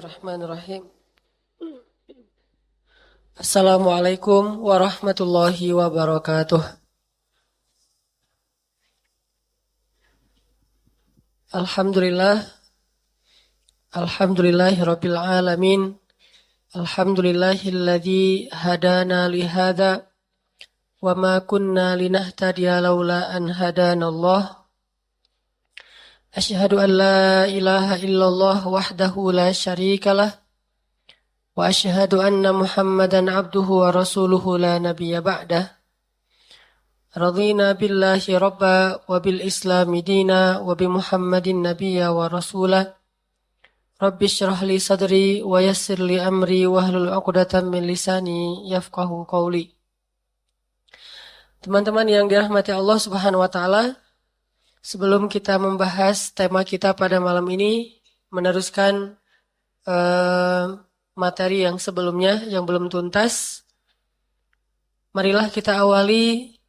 Bismillahirrahmanirrahim. Assalamualaikum warahmatullahi wabarakatuh. Alhamdulillah, alhamdulillahirabbil alamin. Alhamdulillahilladzi hadana li hadza wa ma kunna linahtadiya laula an hadanallah. Asyhadu an la ilaha illallah wahdahu la syarikalah wa asyhadu anna Muhammadan abduhu wa rasuluhu la nabiyya ba'dah. Radina billahi rabba wa bil islami dina wa bi muhammadin nabiyya wa rasulah. Rabbi syrah li sadri wa yassir li amri wa hlul 'uqdatam min lisani yafqahu qawli. Teman-teman yang dirahmati Allah Subhanahu wa taala, sebelum kita membahas tema kita pada malam ini, meneruskan materi yang sebelumnya yang belum tuntas, marilah kita awali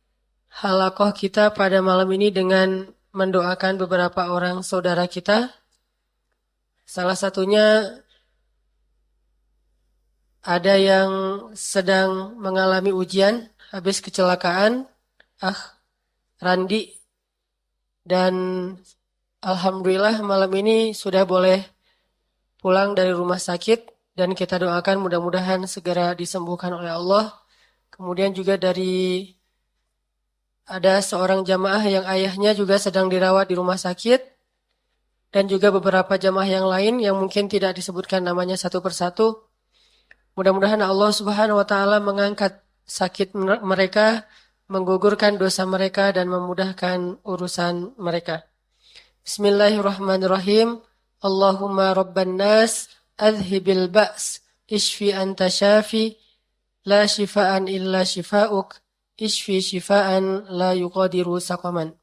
halaqah kita pada malam ini dengan mendoakan beberapa orang saudara kita. Salah satunya ada yang sedang mengalami ujian habis kecelakaan, Randi, dan alhamdulillah malam ini sudah boleh pulang dari rumah sakit dan kita doakan mudah-mudahan segera disembuhkan oleh Allah. Kemudian juga ada seorang jamaah yang ayahnya juga sedang dirawat di rumah sakit dan juga beberapa jamaah yang lain yang mungkin tidak disebutkan namanya satu persatu. Mudah-mudahan Allah Subhanahu wa taala mengangkat sakit mereka, menggugurkan dosa mereka dan memudahkan urusan mereka. Bismillahirrahmanirrahim. Allahumma rabban nas adhibil ba's ishfi anta syafi la shifaan illa shifauk ishfi shifaan la yuqadiru saqaman.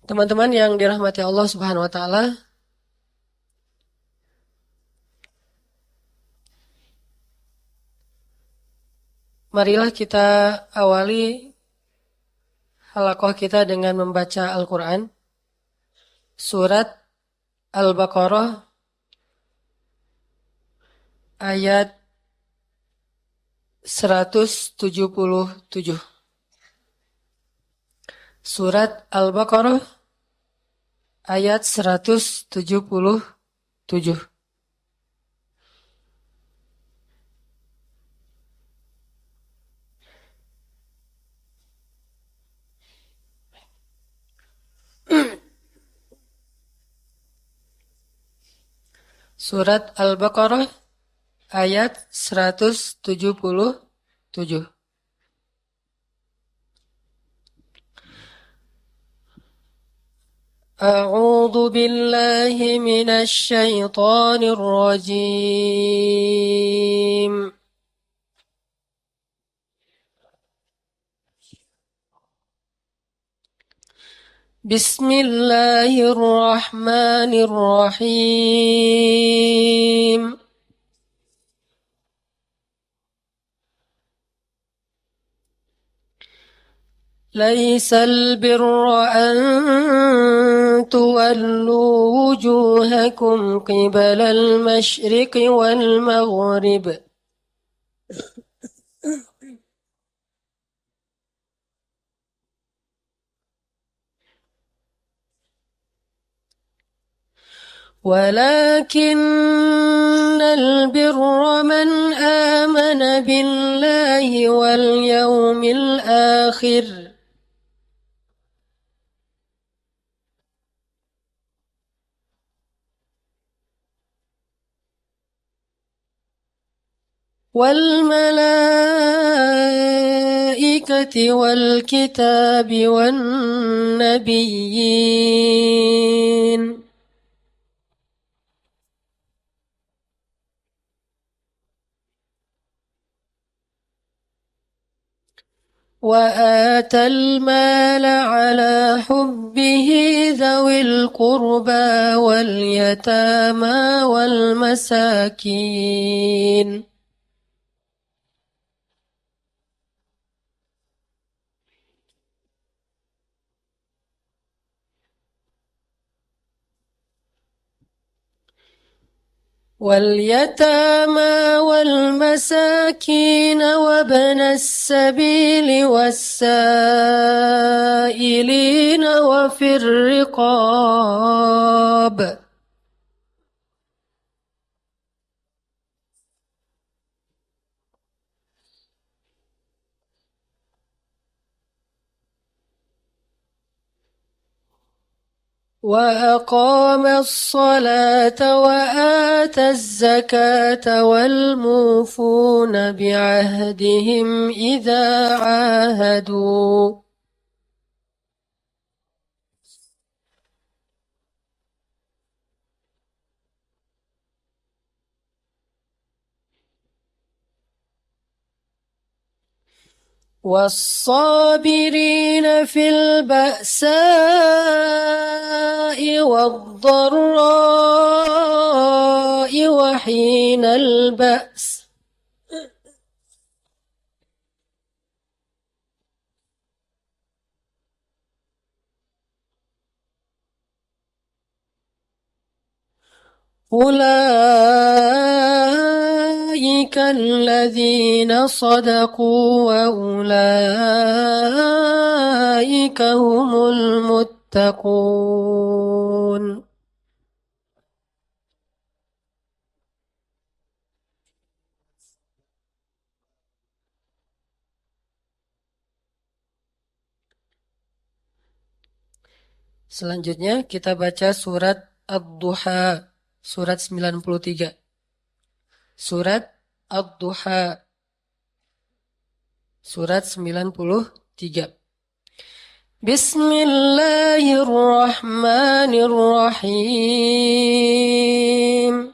Teman-teman yang dirahmati Allah Subhanahu wa taala, marilah kita awali halaqah kita dengan membaca Al-Quran. Surat Al-Baqarah ayat 177. Surat Al-Baqarah ayat 177. Surat Al-Baqarah ayat 177. A'udzu billahi minasy syaithanir rajim. Bismillahirrahmanirrahim. ليس البر أن تولوا وجوهكم قبل المشرق والمغرب ولكن البر من آمن بالله واليوم الآخر والملائكة والكتاب والنبيين وآتى المال على حبه ذوي القربى واليتامى والمساكين واليتامى والمساكين وابن السبيل والسائلين وفي الرقاب وأقام الصلاة وآتى الزكاة والموفون بعهدهم إذا عاهدوا والصابرين في البأساء والضراء وحين البأس أولئك الذين صدقوا وأولئك هم المتقون. Selanjutnya kita baca surat Ad-Duha, surat 93. Surat Ad-Duha, surat 93. Bismillahirrahmanirrahim.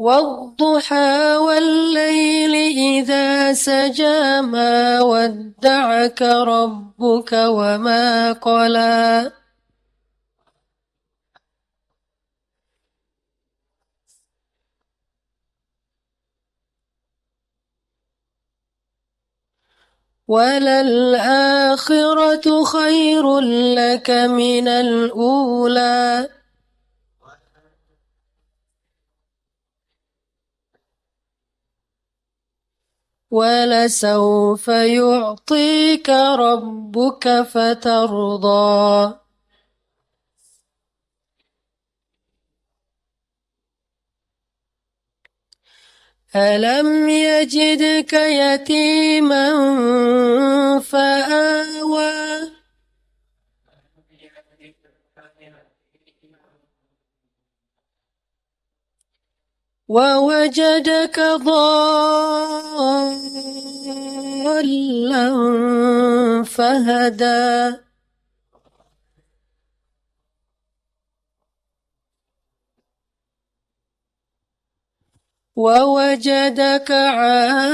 والضحى والليل إذا سجى ما ودعك ربك وما قلى وللآخرة خير لك من الأولى ولسوف يعطيك ربك فترضى ألم يجدك يتيما فآوى ووجدك ضالا فهدى ووجدك عائلا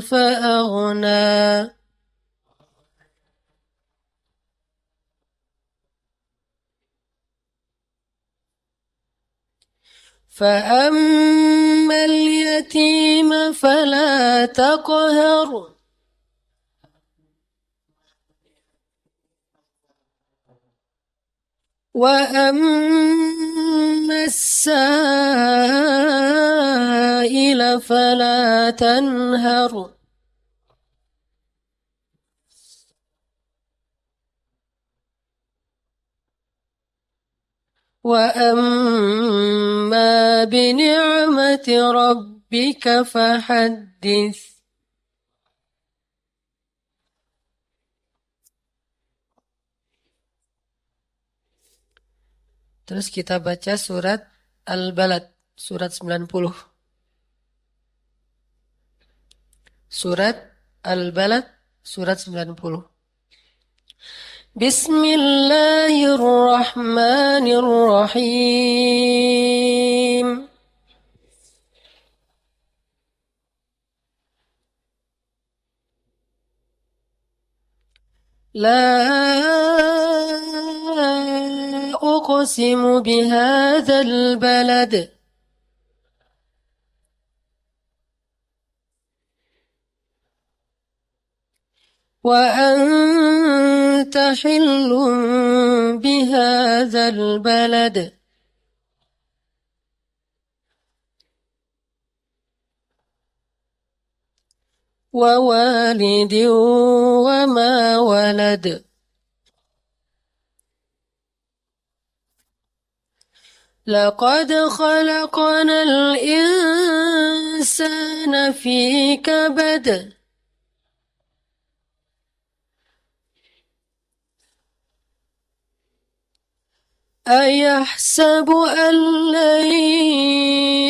فأغنى فأما اليتيم فلا تقهر وأما السائل فلا تنهر وأما بنعمة ربك فحدث Terus kita baca surat Al-Balad, surat 90. Surat Al-Balad, surat 90. Bismillahirrahmanirrahim. لا أقسم بهذا البلد وأنت حل بهذا البلد ووالد وما ولد لقد خلقنا الإنسان في كبد أيحسب أن لن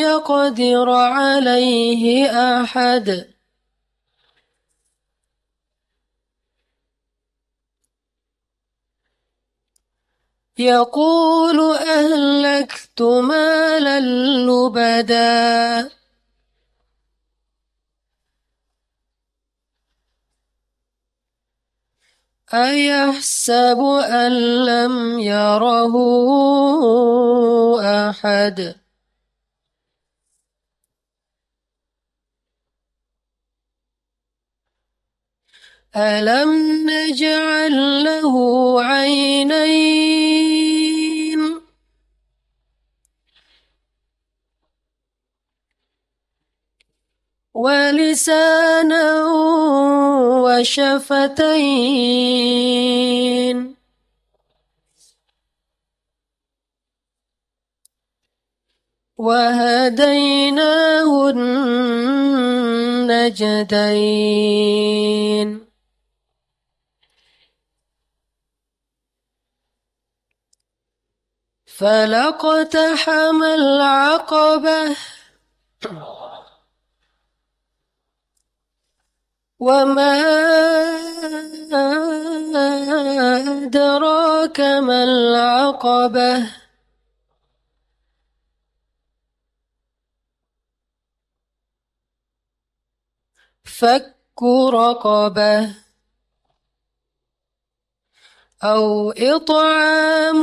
يقدر عليه أحد يقول أهلكت مالا لبدا أيحسب أن لم يره أحد ألم نجعل له عينين ولسانا وشفتين وهديناه النجدين فلاقتحم العقبة وما أدراك ما العقبة فك رقبة أو إطعام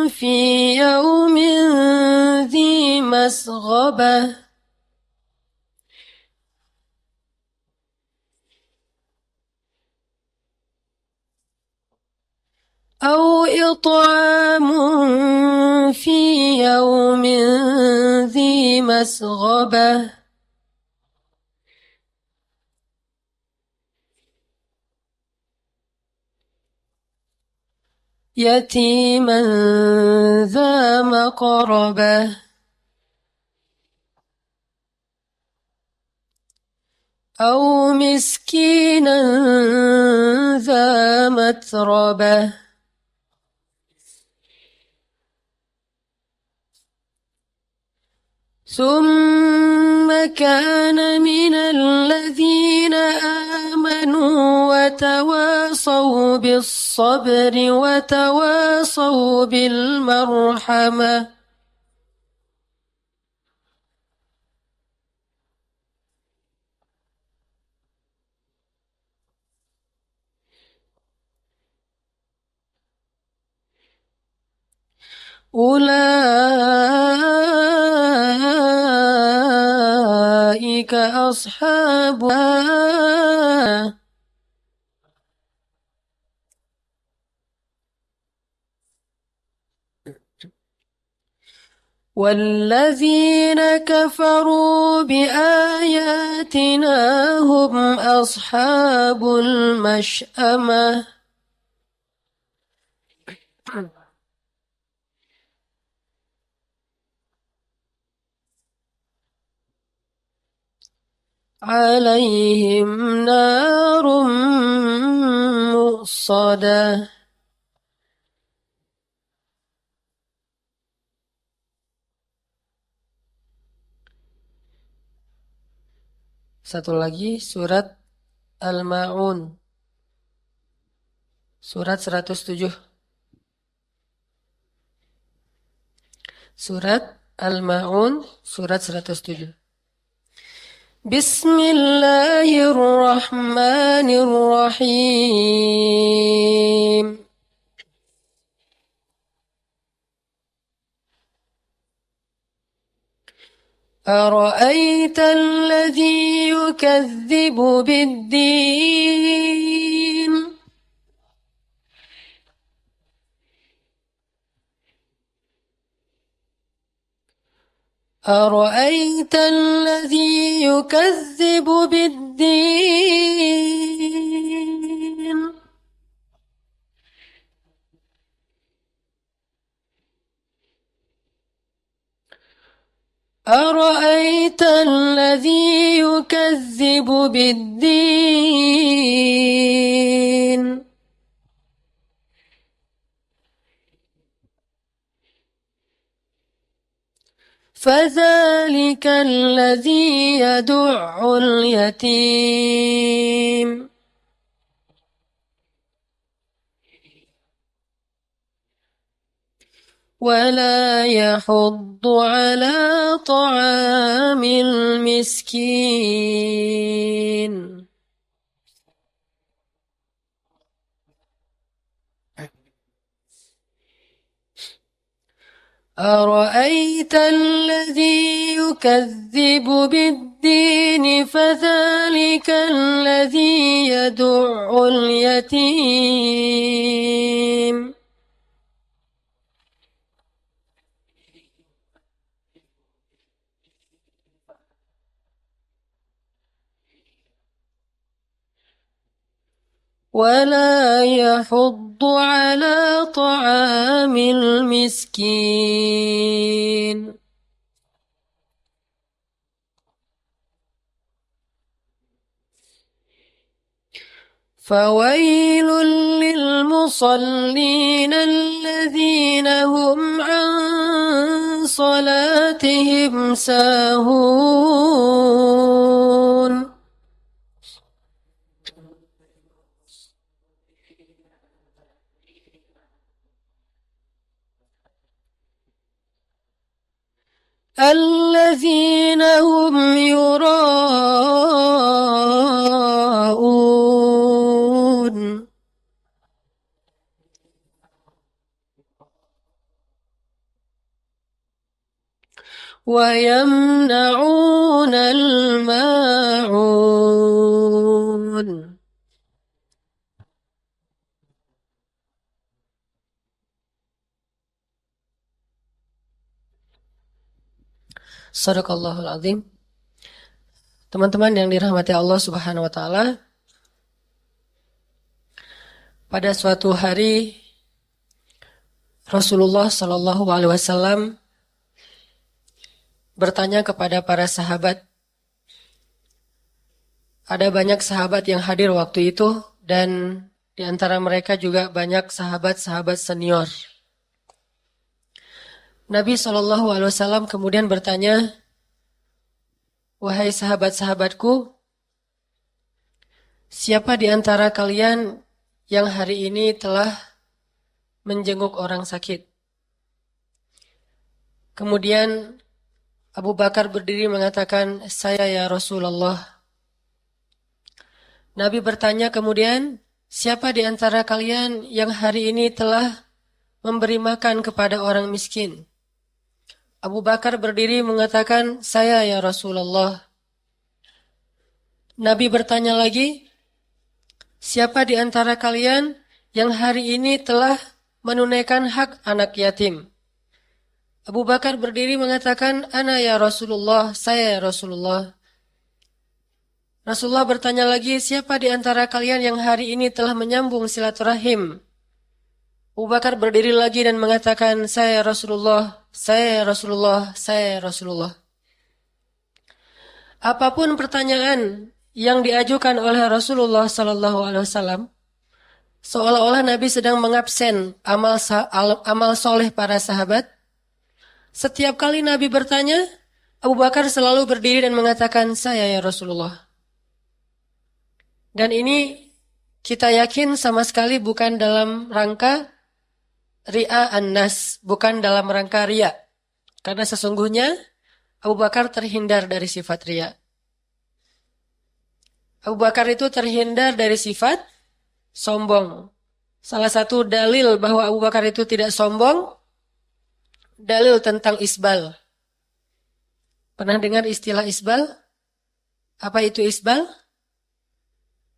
في يوم ذي مسغبة أو إطعام في يوم ذي مسغبة يتيما ذا مقربة أو مسكينا ذا متربة ثم كان من الذين آمنوا وتواصوا بالصبر وتواصوا بالمرحمة أولئك أصحاب والذين كفروا بآياتنا هم أصحاب المشأمة عليهم نار مؤصدة. Satu lagi surat Al-Ma'un, surat 107. Surat Al-Ma'un, surat 107. Bismillahirrahmanirrahim. أرأيت الذي يكذب بالدين أرأيت الذي يكذب بالدين أرأيت الذي يكذب بالدين فذلك الذي يدع اليتيم ولا يحض على طعام المسكين أرأيت الذي يكذب بالدين فذلك الذي يدع اليتيم ولا يحض على طعام المسكين فويل للمصلين الذين هم عن صلاتهم ساهون الذين هم يراءون ويمنعون الماعون Sadaqallahul Azim. Teman-teman yang dirahmati Allah Subhanahu wa taala, pada suatu hari Rasulullah Shallallahu alaihi wasallam bertanya kepada para sahabat. Ada banyak sahabat yang hadir waktu itu dan di antara mereka juga banyak sahabat-sahabat senior. Nabi Shallallahu alaihi wasallam kemudian bertanya, "Wahai sahabat-sahabatku, siapa di antara kalian yang hari ini telah menjenguk orang sakit?" Kemudian Abu Bakar berdiri mengatakan, "Saya ya Rasulullah." Nabi bertanya kemudian, "Siapa di antara kalian yang hari ini telah memberi makan kepada orang miskin?" Abu Bakar berdiri mengatakan, "Saya ya Rasulullah." Nabi bertanya lagi, "Siapa di antara kalian yang hari ini telah menunaikan hak anak yatim?" Abu Bakar berdiri mengatakan, "Ana ya Rasulullah, saya ya Rasulullah." Rasulullah bertanya lagi, "Siapa di antara kalian yang hari ini telah menyambung silaturahim?" Abu Bakar berdiri lagi dan mengatakan, "Saya ya Rasulullah, saya ya Rasulullah, saya ya Rasulullah." Apapun pertanyaan yang diajukan oleh Rasulullah Sallallahu Alaihi Wasallam, seolah-olah Nabi sedang mengabsen amal soleh para sahabat. Setiap kali Nabi bertanya, Abu Bakar selalu berdiri dan mengatakan, "Saya ya Rasulullah." Dan ini kita yakin sama sekali bukan dalam rangka ri'a an-nas, bukan dalam rangka riya. Karena sesungguhnya Abu Bakar terhindar dari sifat riya. Abu Bakar itu terhindar dari sifat sombong. Salah satu dalil bahwa Abu Bakar itu tidak sombong, dalil tentang isbal. Pernah dengar istilah isbal? Apa itu isbal?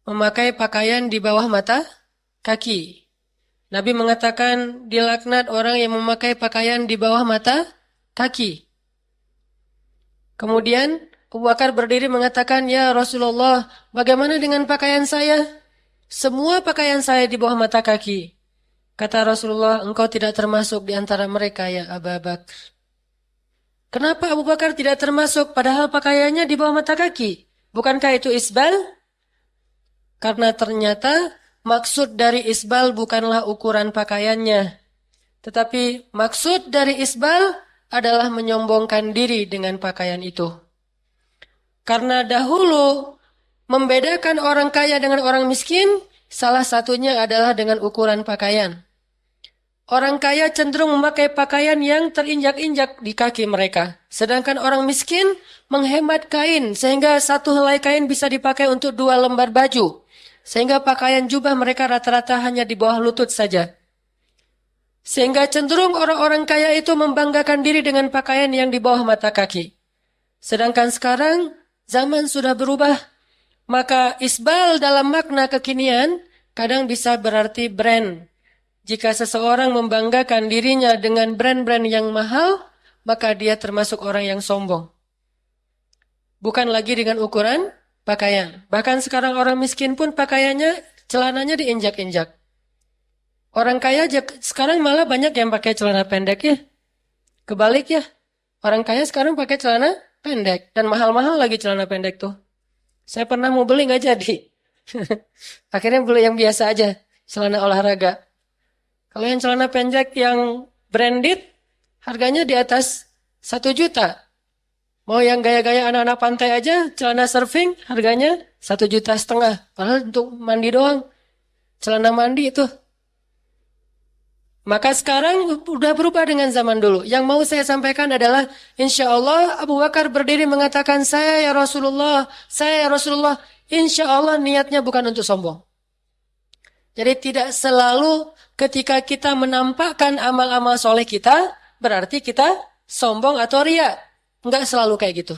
Memakai pakaian di bawah mata kaki. Nabi mengatakan dilaknat orang yang memakai pakaian di bawah mata kaki. Kemudian Abu Bakar berdiri mengatakan, "Ya Rasulullah, bagaimana dengan pakaian saya? Semua pakaian saya di bawah mata kaki." Kata Rasulullah, "Engkau tidak termasuk di antara mereka ya Abu Bakar." Kenapa Abu Bakar tidak termasuk padahal pakaiannya di bawah mata kaki? Bukankah itu isbal? Karena ternyata maksud dari isbal bukanlah ukuran pakaiannya. Tetapi maksud dari isbal adalah menyombongkan diri dengan pakaian itu. Karena dahulu membedakan orang kaya dengan orang miskin, salah satunya adalah dengan ukuran pakaian. Orang kaya cenderung memakai pakaian yang terinjak-injak di kaki mereka. Sedangkan orang miskin menghemat kain sehingga satu helai kain bisa dipakai untuk 2 lembar baju. Sehingga pakaian jubah mereka rata-rata hanya di bawah lutut saja. Sehingga cenderung orang-orang kaya itu membanggakan diri dengan pakaian yang di bawah mata kaki. Sedangkan sekarang zaman sudah berubah. Maka isbal dalam makna kekinian kadang bisa berarti brand. Jika seseorang membanggakan dirinya dengan brand-brand yang mahal, maka dia termasuk orang yang sombong. Bukan lagi dengan ukuran pakaian. Bahkan sekarang orang miskin pun pakaiannya, celananya diinjak-injak. Orang kaya sekarang malah banyak yang pakai celana pendek ya. Kebalik ya. Orang kaya sekarang pakai celana pendek. Dan mahal-mahal lagi celana pendek tuh. Saya pernah mau beli nggak jadi. Akhirnya beli yang biasa aja. Celana olahraga. Kalau yang celana pendek yang branded, harganya di atas 1 juta. Mau yang gaya-gaya anak-anak pantai aja, celana surfing, harganya 1,5 juta. Padahal untuk mandi doang. Celana mandi itu. Maka sekarang udah berubah dengan zaman dulu. Yang mau saya sampaikan adalah, insya Allah Abu Bakar berdiri mengatakan, saya ya Rasulullah. Insya Allah niatnya bukan untuk sombong. Jadi tidak selalu ketika kita menampakkan amal-amal soleh kita, berarti kita sombong atau ria. Enggak selalu kayak gitu.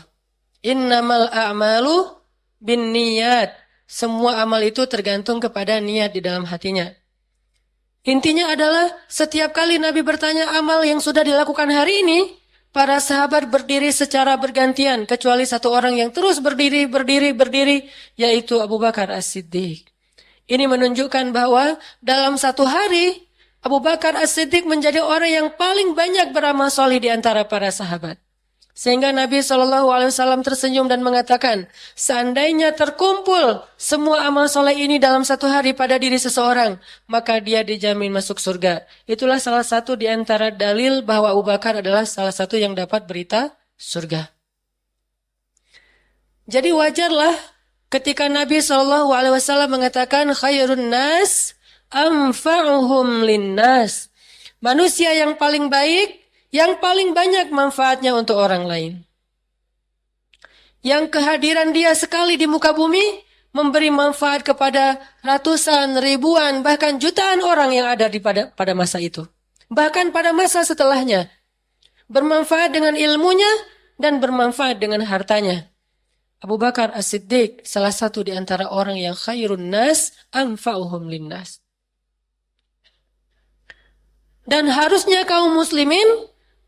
Innamal a'malu bin niyat. Semua amal itu tergantung kepada niat di dalam hatinya. Intinya adalah setiap kali Nabi bertanya amal yang sudah dilakukan hari ini, para sahabat berdiri secara bergantian, kecuali satu orang yang terus berdiri, yaitu Abu Bakar As-Siddiq. Ini menunjukkan bahwa dalam satu hari, Abu Bakar As-Siddiq menjadi orang yang paling banyak beramal soleh di antara para sahabat. Sehingga Nabi SAW tersenyum dan mengatakan, seandainya terkumpul semua amal soleh ini dalam satu hari pada diri seseorang, maka dia dijamin masuk surga. Itulah salah satu di antara dalil bahwa Abu Bakar adalah salah satu yang dapat berita surga. Jadi wajarlah ketika Nabi SAW mengatakan khairun nas anfa'uhum linnas. Manusia yang paling baik, yang paling banyak manfaatnya untuk orang lain. Yang kehadiran dia sekali di muka bumi memberi manfaat kepada ratusan, ribuan, bahkan jutaan orang yang ada pada masa itu. Bahkan pada masa setelahnya. Bermanfaat dengan ilmunya dan bermanfaat dengan hartanya. Abu Bakar As-Siddiq salah satu di antara orang yang khairun nas anfa'uhum linnas. Dan harusnya kaum muslimin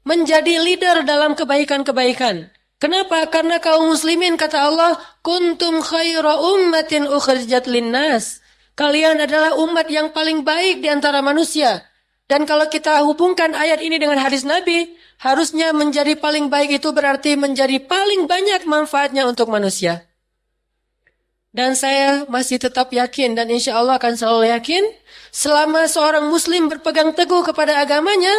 menjadi leader dalam kebaikan-kebaikan. Kenapa? Karena kaum muslimin kata Allah, kuntum khaira ummatin ukhrijat linnas. Kalian adalah umat yang paling baik di antara manusia. Dan kalau kita hubungkan ayat ini dengan hadis Nabi, harusnya menjadi paling baik itu berarti menjadi paling banyak manfaatnya untuk manusia. Dan saya masih tetap yakin dan insya Allah akan selalu yakin, selama seorang muslim berpegang teguh kepada agamanya,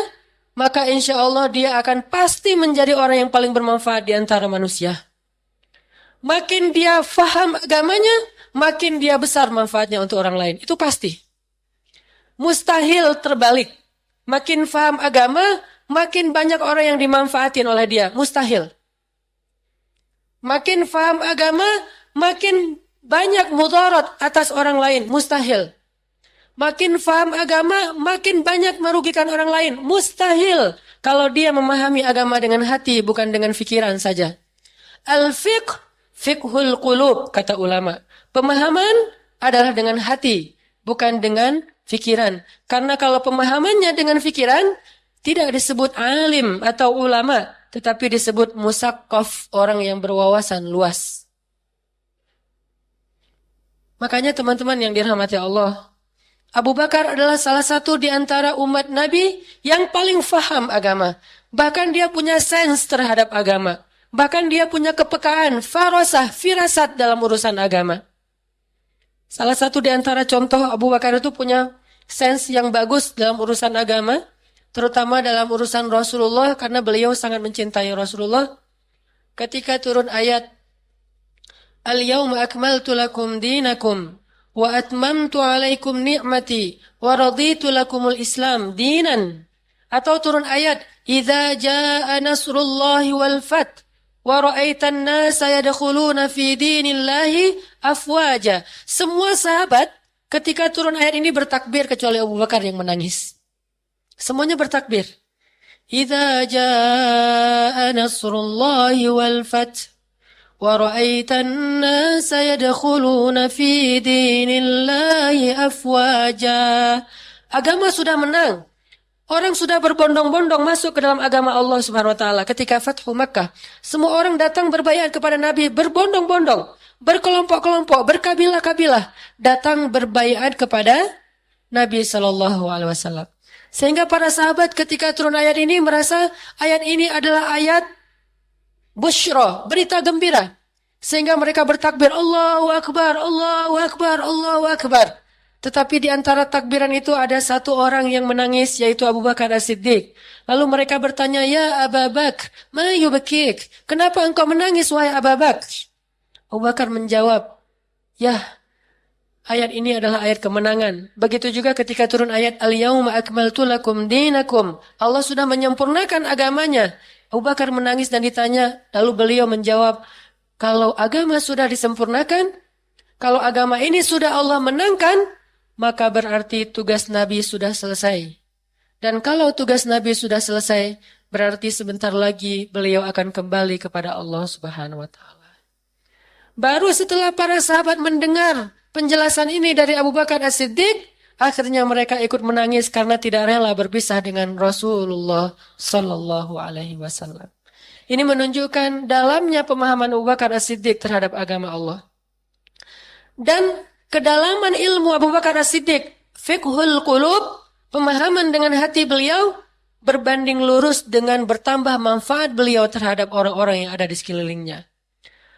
maka insya Allah dia akan pasti menjadi orang yang paling bermanfaat di antara manusia. Makin dia faham agamanya, makin dia besar manfaatnya untuk orang lain. Itu pasti. Mustahil terbalik. Makin faham agama, makin banyak orang yang dimanfaatin oleh dia. Mustahil. Makin faham agama, makin banyak mudarat atas orang lain. Mustahil. Makin faham agama, makin banyak merugikan orang lain. Mustahil. Kalau dia memahami agama dengan hati, bukan dengan fikiran saja. Al-fiqh, fiqhul qulub, kata ulama. Pemahaman adalah dengan hati, bukan dengan fikiran. Karena kalau pemahamannya dengan fikiran, tidak disebut alim atau ulama. tetapi disebut musaqqaf, orang yang berwawasan luas. Makanya teman-teman yang dirahmati Allah, Abu Bakar adalah salah satu di antara umat Nabi yang paling faham agama. Bahkan dia punya sense terhadap agama. Bahkan dia punya kepekaan, farasah, firasat dalam urusan agama. Salah satu di antara contoh Abu Bakar itu punya sense yang bagus dalam urusan agama, terutama dalam urusan Rasulullah, karena beliau sangat mencintai Rasulullah. Ketika turun ayat Al-yawma akmaltu lakum dinakum wa atmamtu alaikum ni'mati wa raditu lakumul Islam dinan. Atau turun ayat Idza jaa nasrullahi wal fath wa ra'aitan nasa yadkhuluna fi dinillahi afwaja. Semua sahabat ketika turun ayat ini bertakbir kecuali Abu Bakar yang menangis. Semuanya bertakbir. Idza jaa nasrullahi wal fath وَرَأَيْتَ النَّاسَ يَدْخُلُونَ فِي دِينِ اللَّهِ أَفْوَاجًا. Agama sudah menang. Orang sudah berbondong-bondong masuk ke dalam agama Allah Subhanahu wa taala. Ketika Fathu Makkah, semua orang datang berbaiat kepada Nabi berbondong-bondong, berkelompok-kelompok, berkabilah-kabilah datang berbaiat kepada Nabi sallallahu alaihi wasallam. Sehingga para sahabat ketika turun ayat ini merasa ayat ini adalah ayat busyra, berita gembira. Sehingga mereka bertakbir, Allahu Akbar, Allahu Akbar, Allahu Akbar. Tetapi di antara takbiran itu ada satu orang yang menangis, yaitu Abu Bakar As-Siddiq. Lalu mereka bertanya, Ya Abu Bakar, ma yubkik? Kenapa engkau menangis, wahai Abu Bakar? Abu Bakar menjawab, Ya, ayat ini adalah ayat kemenangan. Begitu juga ketika turun ayat Al-yawma akmaltu lakum dinakum. Allah sudah menyempurnakan agamanya. Abu Bakar menangis dan ditanya, lalu beliau menjawab, kalau agama sudah disempurnakan, kalau agama ini sudah Allah menangkan, maka berarti tugas Nabi sudah selesai. Dan kalau tugas Nabi sudah selesai, berarti sebentar lagi beliau akan kembali kepada Allah Subhanahu wa taala. Baru setelah para sahabat mendengar penjelasan ini dari Abu Bakar As-Siddiq, akhirnya mereka ikut menangis karena tidak rela berpisah dengan Rasulullah Sallallahu Alaihi Wasallam. Ini menunjukkan dalamnya pemahaman Abu Bakar As-Siddiq terhadap agama Allah. Dan kedalaman ilmu Abu Bakar As-Siddiq, fiqhul qulub, pemahaman dengan hati beliau, berbanding lurus dengan bertambah manfaat beliau terhadap orang-orang yang ada di sekelilingnya.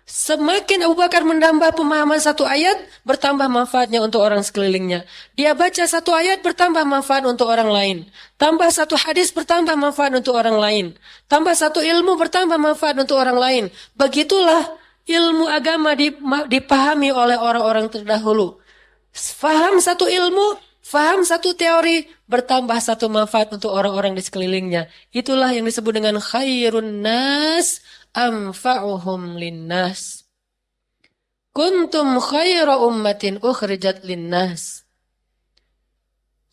Semakin Abu Bakar menambah pemahaman satu ayat, bertambah manfaatnya untuk orang sekelilingnya. Dia baca satu ayat, bertambah manfaat untuk orang lain. Tambah satu hadis, bertambah manfaat untuk orang lain. Tambah satu ilmu, bertambah manfaat untuk orang lain. Begitulah ilmu agama dipahami oleh orang-orang terdahulu. Faham satu ilmu, faham satu teori, bertambah satu manfaat untuk orang-orang di sekelilingnya. Itulah yang disebut dengan khairun nas anfa'uhum linnas. Kuntum khaira ummatin ukhrijat linnas.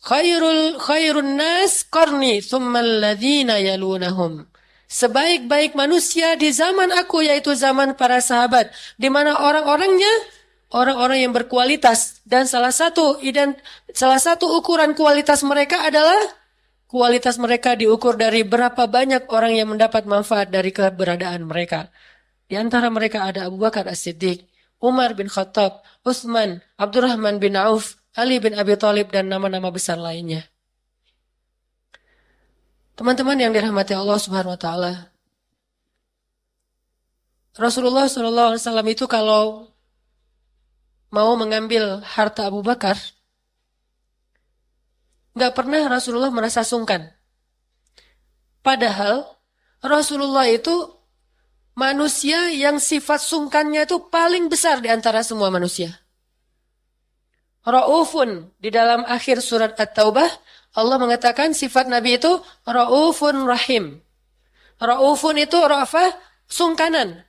Khairun nas qarni thumma alladhina yalunahum. Sebaik-baik manusia di zaman aku, yaitu zaman para sahabat, di mana orang-orang yang berkualitas, dan salah satu ukuran kualitas mereka adalah kualitas mereka diukur dari berapa banyak orang yang mendapat manfaat dari keberadaan mereka. Di antara mereka ada Abu Bakar As-Siddiq, Umar bin Khattab, Utsman, Abdurrahman bin Auf, Ali bin Abi Thalib, dan nama-nama besar lainnya. Teman-teman yang dirahmati Allah Subhanahu wa taala, Rasulullah SAW itu kalau mau mengambil harta Abu Bakar, nggak pernah Rasulullah merasa sungkan. Padahal Rasulullah itu manusia yang sifat sungkannya itu paling besar di antara semua manusia. Ra'ufun, di dalam akhir surat At-Taubah, Allah mengatakan sifat Nabi itu Ra'ufun Rahim. Ra'ufun itu ra'fah, sungkanan.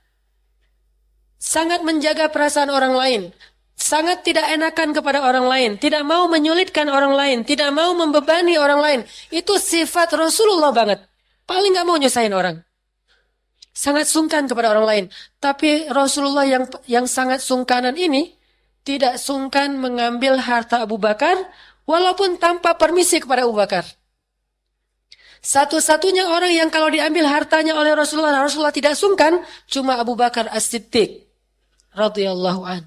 Sangat menjaga perasaan orang lain. Sangat tidak enakan kepada orang lain, tidak mau menyulitkan orang lain, tidak mau membebani orang lain. Itu sifat Rasulullah banget. Paling gak mau nyusahin orang. Sangat sungkan kepada orang lain. Tapi Rasulullah yang sangat sungkanan ini tidak sungkan mengambil harta Abu Bakar walaupun tanpa permisi kepada Abu Bakar. Satu-satunya orang yang kalau diambil hartanya oleh Rasulullah, Rasulullah tidak sungkan, cuma Abu Bakar As-Siddiq radhiyallahu an.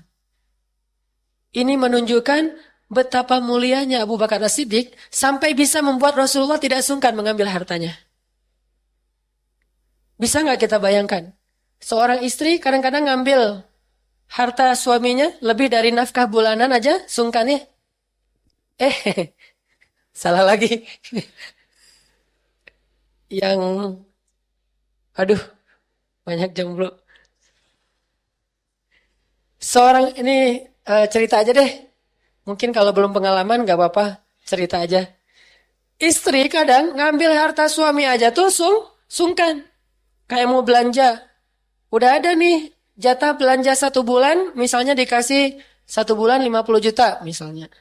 Ini menunjukkan betapa mulianya Abu Bakar As-Siddiq sampai bisa membuat Rasulullah tidak sungkan mengambil hartanya. Bisa nggak kita bayangkan? Seorang istri kadang-kadang ngambil harta suaminya lebih dari nafkah bulanan aja sungkan ya. Salah lagi. Yang, aduh, banyak jomblo. Seorang ini cerita aja deh. Mungkin kalau belum pengalaman nggak apa-apa, cerita aja. Istri kadang ngambil harta suami aja tuh sungkan. Kayak mau belanja. Udah ada nih jatah belanja 1 bulan, misalnya dikasih 1 bulan 50 juta misalnya.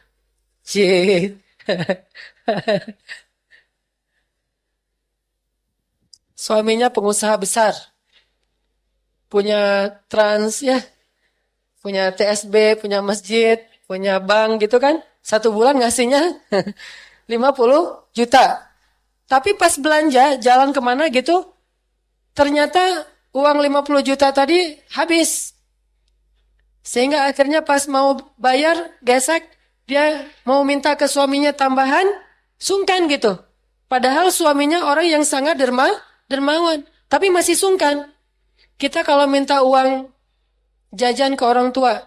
Cih. Suaminya pengusaha besar. Punya trans ya, punya TSB, punya masjid, punya bank gitu kan. 1 bulan ngasihnya 50 juta. Tapi pas belanja jalan kemana gitu, ternyata uang 50 juta tadi habis. Sehingga akhirnya pas mau bayar, gesek, dia mau minta ke suaminya tambahan, sungkan gitu. Padahal suaminya orang yang sangat dermawan, tapi masih sungkan. Kita kalau minta uang jajan ke orang tua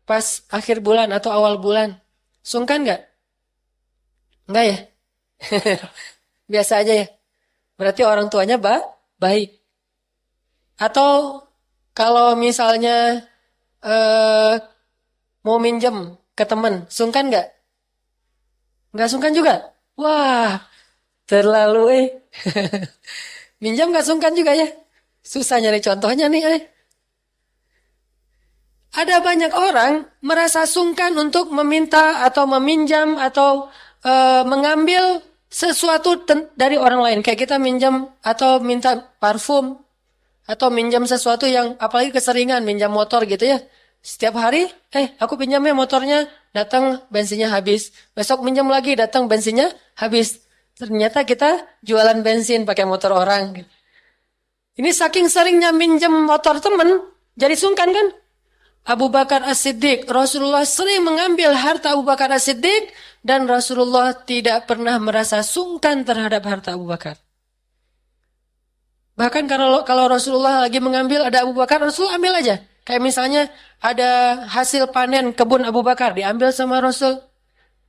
pas akhir bulan atau awal bulan, sungkan nggak? Enggak ya? Biasa aja ya. Berarti orang tuanya baik. Atau kalau misalnya eh, mau minjem ke teman, sungkan nggak? Nggak sungkan juga? Wah, terlalu Minjam nggak sungkan juga ya? Susah nyari contohnya nih Ada banyak orang merasa sungkan untuk meminta atau meminjam atau mengambil sesuatu dari orang lain. Kayak kita minjam atau minta parfum atau minjam sesuatu yang apalagi keseringan minjam motor gitu ya. Setiap hari, aku pinjamnya motornya, datang bensinnya habis. Besok minjam lagi, datang bensinnya habis. Ternyata kita jualan bensin pakai motor orang. Ini saking seringnya minjem motor temen, jadi sungkan kan? Abu Bakar As-Siddiq, Rasulullah sering mengambil harta Abu Bakar As-Siddiq dan Rasulullah tidak pernah merasa sungkan terhadap harta Abu Bakar. Bahkan kalau Rasulullah lagi mengambil ada Abu Bakar, Rasul ambil aja. Kayak misalnya ada hasil panen kebun Abu Bakar diambil sama Rasul.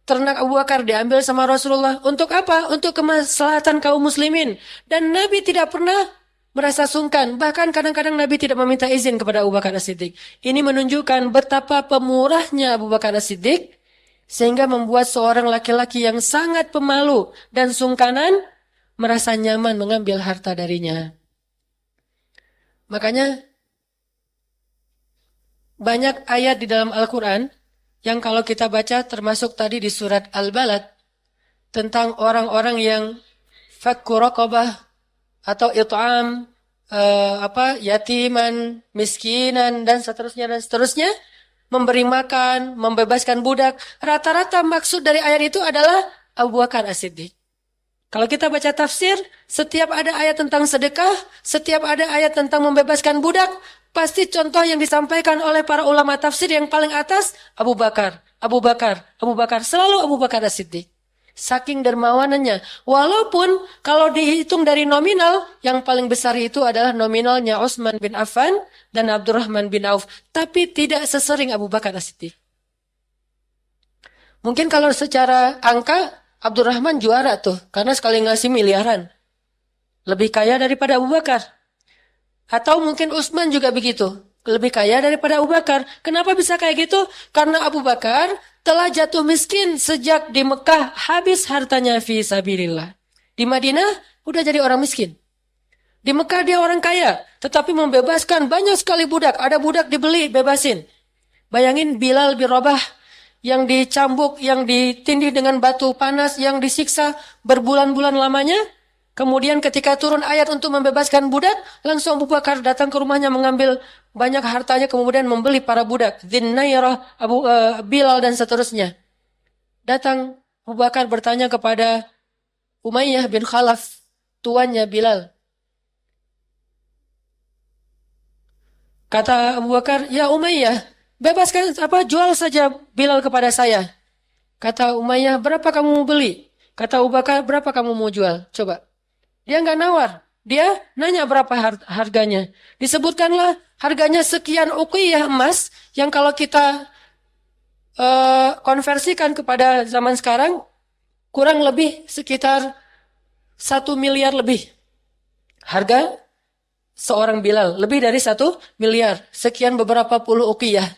Ternak Abu Bakar diambil sama Rasulullah. Untuk apa? Untuk kemaslahatan kaum muslimin. Dan Nabi tidak pernah merasa sungkan. Bahkan kadang-kadang Nabi tidak meminta izin kepada Abu Bakar As-Siddiq. Ini menunjukkan betapa pemurahnya Abu Bakar As-Siddiq. Sehingga membuat seorang laki-laki yang sangat pemalu dan sungkanan merasa nyaman mengambil harta darinya. Makanya banyak ayat di dalam Al-Quran yang kalau kita baca termasuk tadi di surat Al-Balad tentang orang-orang yang fakku raqabah atau it'am yatiman, miskinan dan seterusnya memberi makan, membebaskan budak. Rata-rata maksud dari ayat itu adalah Abu Bakar As-Siddiq. Kalau kita baca tafsir, setiap ada ayat tentang sedekah, setiap ada ayat tentang membebaskan budak, pasti contoh yang disampaikan oleh para ulama tafsir yang paling atas, Abu Bakar, Abu Bakar, Abu Bakar, selalu Abu Bakar As-Siddiq. Saking dermawanannya. Walaupun kalau dihitung dari nominal, yang paling besar itu adalah nominalnya Utsman bin Affan dan Abdurrahman bin Auf. Tapi tidak sesering Abu Bakar As-Siddiq. Mungkin kalau secara angka, Abdurrahman juara tuh. Karena sekali ngasih miliaran. Lebih kaya daripada Abu Bakar. Atau mungkin Utsman juga begitu. Lebih kaya daripada Abu Bakar. Kenapa bisa kayak gitu? Karena Abu Bakar telah jatuh miskin sejak di Mekah habis hartanya fi sabilillah. Di Madinah udah jadi orang miskin. Di Mekah dia orang kaya, tetapi membebaskan banyak sekali budak. Ada budak dibeli, bebasin. Bayangin Bilal bin Rabah yang dicambuk, yang ditindih dengan batu panas, yang disiksa berbulan-bulan lamanya. Kemudian ketika turun ayat untuk membebaskan budak, langsung Abu Bakar datang ke rumahnya mengambil banyak hartanya, kemudian membeli para budak. Dhinnairah, Bilal dan seterusnya. Datang Abu Bakar bertanya kepada Umayyah bin Khalaf, tuannya Bilal. Kata Abu Bakar, ya Umayyah, bebaskan jual saja Bilal kepada saya. Kata Umayyah, berapa kamu mau beli? Kata Abu Bakar, berapa kamu mau jual? Coba. Dia nggak nawar. Dia nanya berapa harganya. Disebutkanlah harganya sekian uqiyah emas yang kalau kita konversikan kepada zaman sekarang kurang lebih sekitar 1 miliar lebih. Harga seorang Bilal lebih dari 1 miliar. Sekian beberapa puluh uqiyah.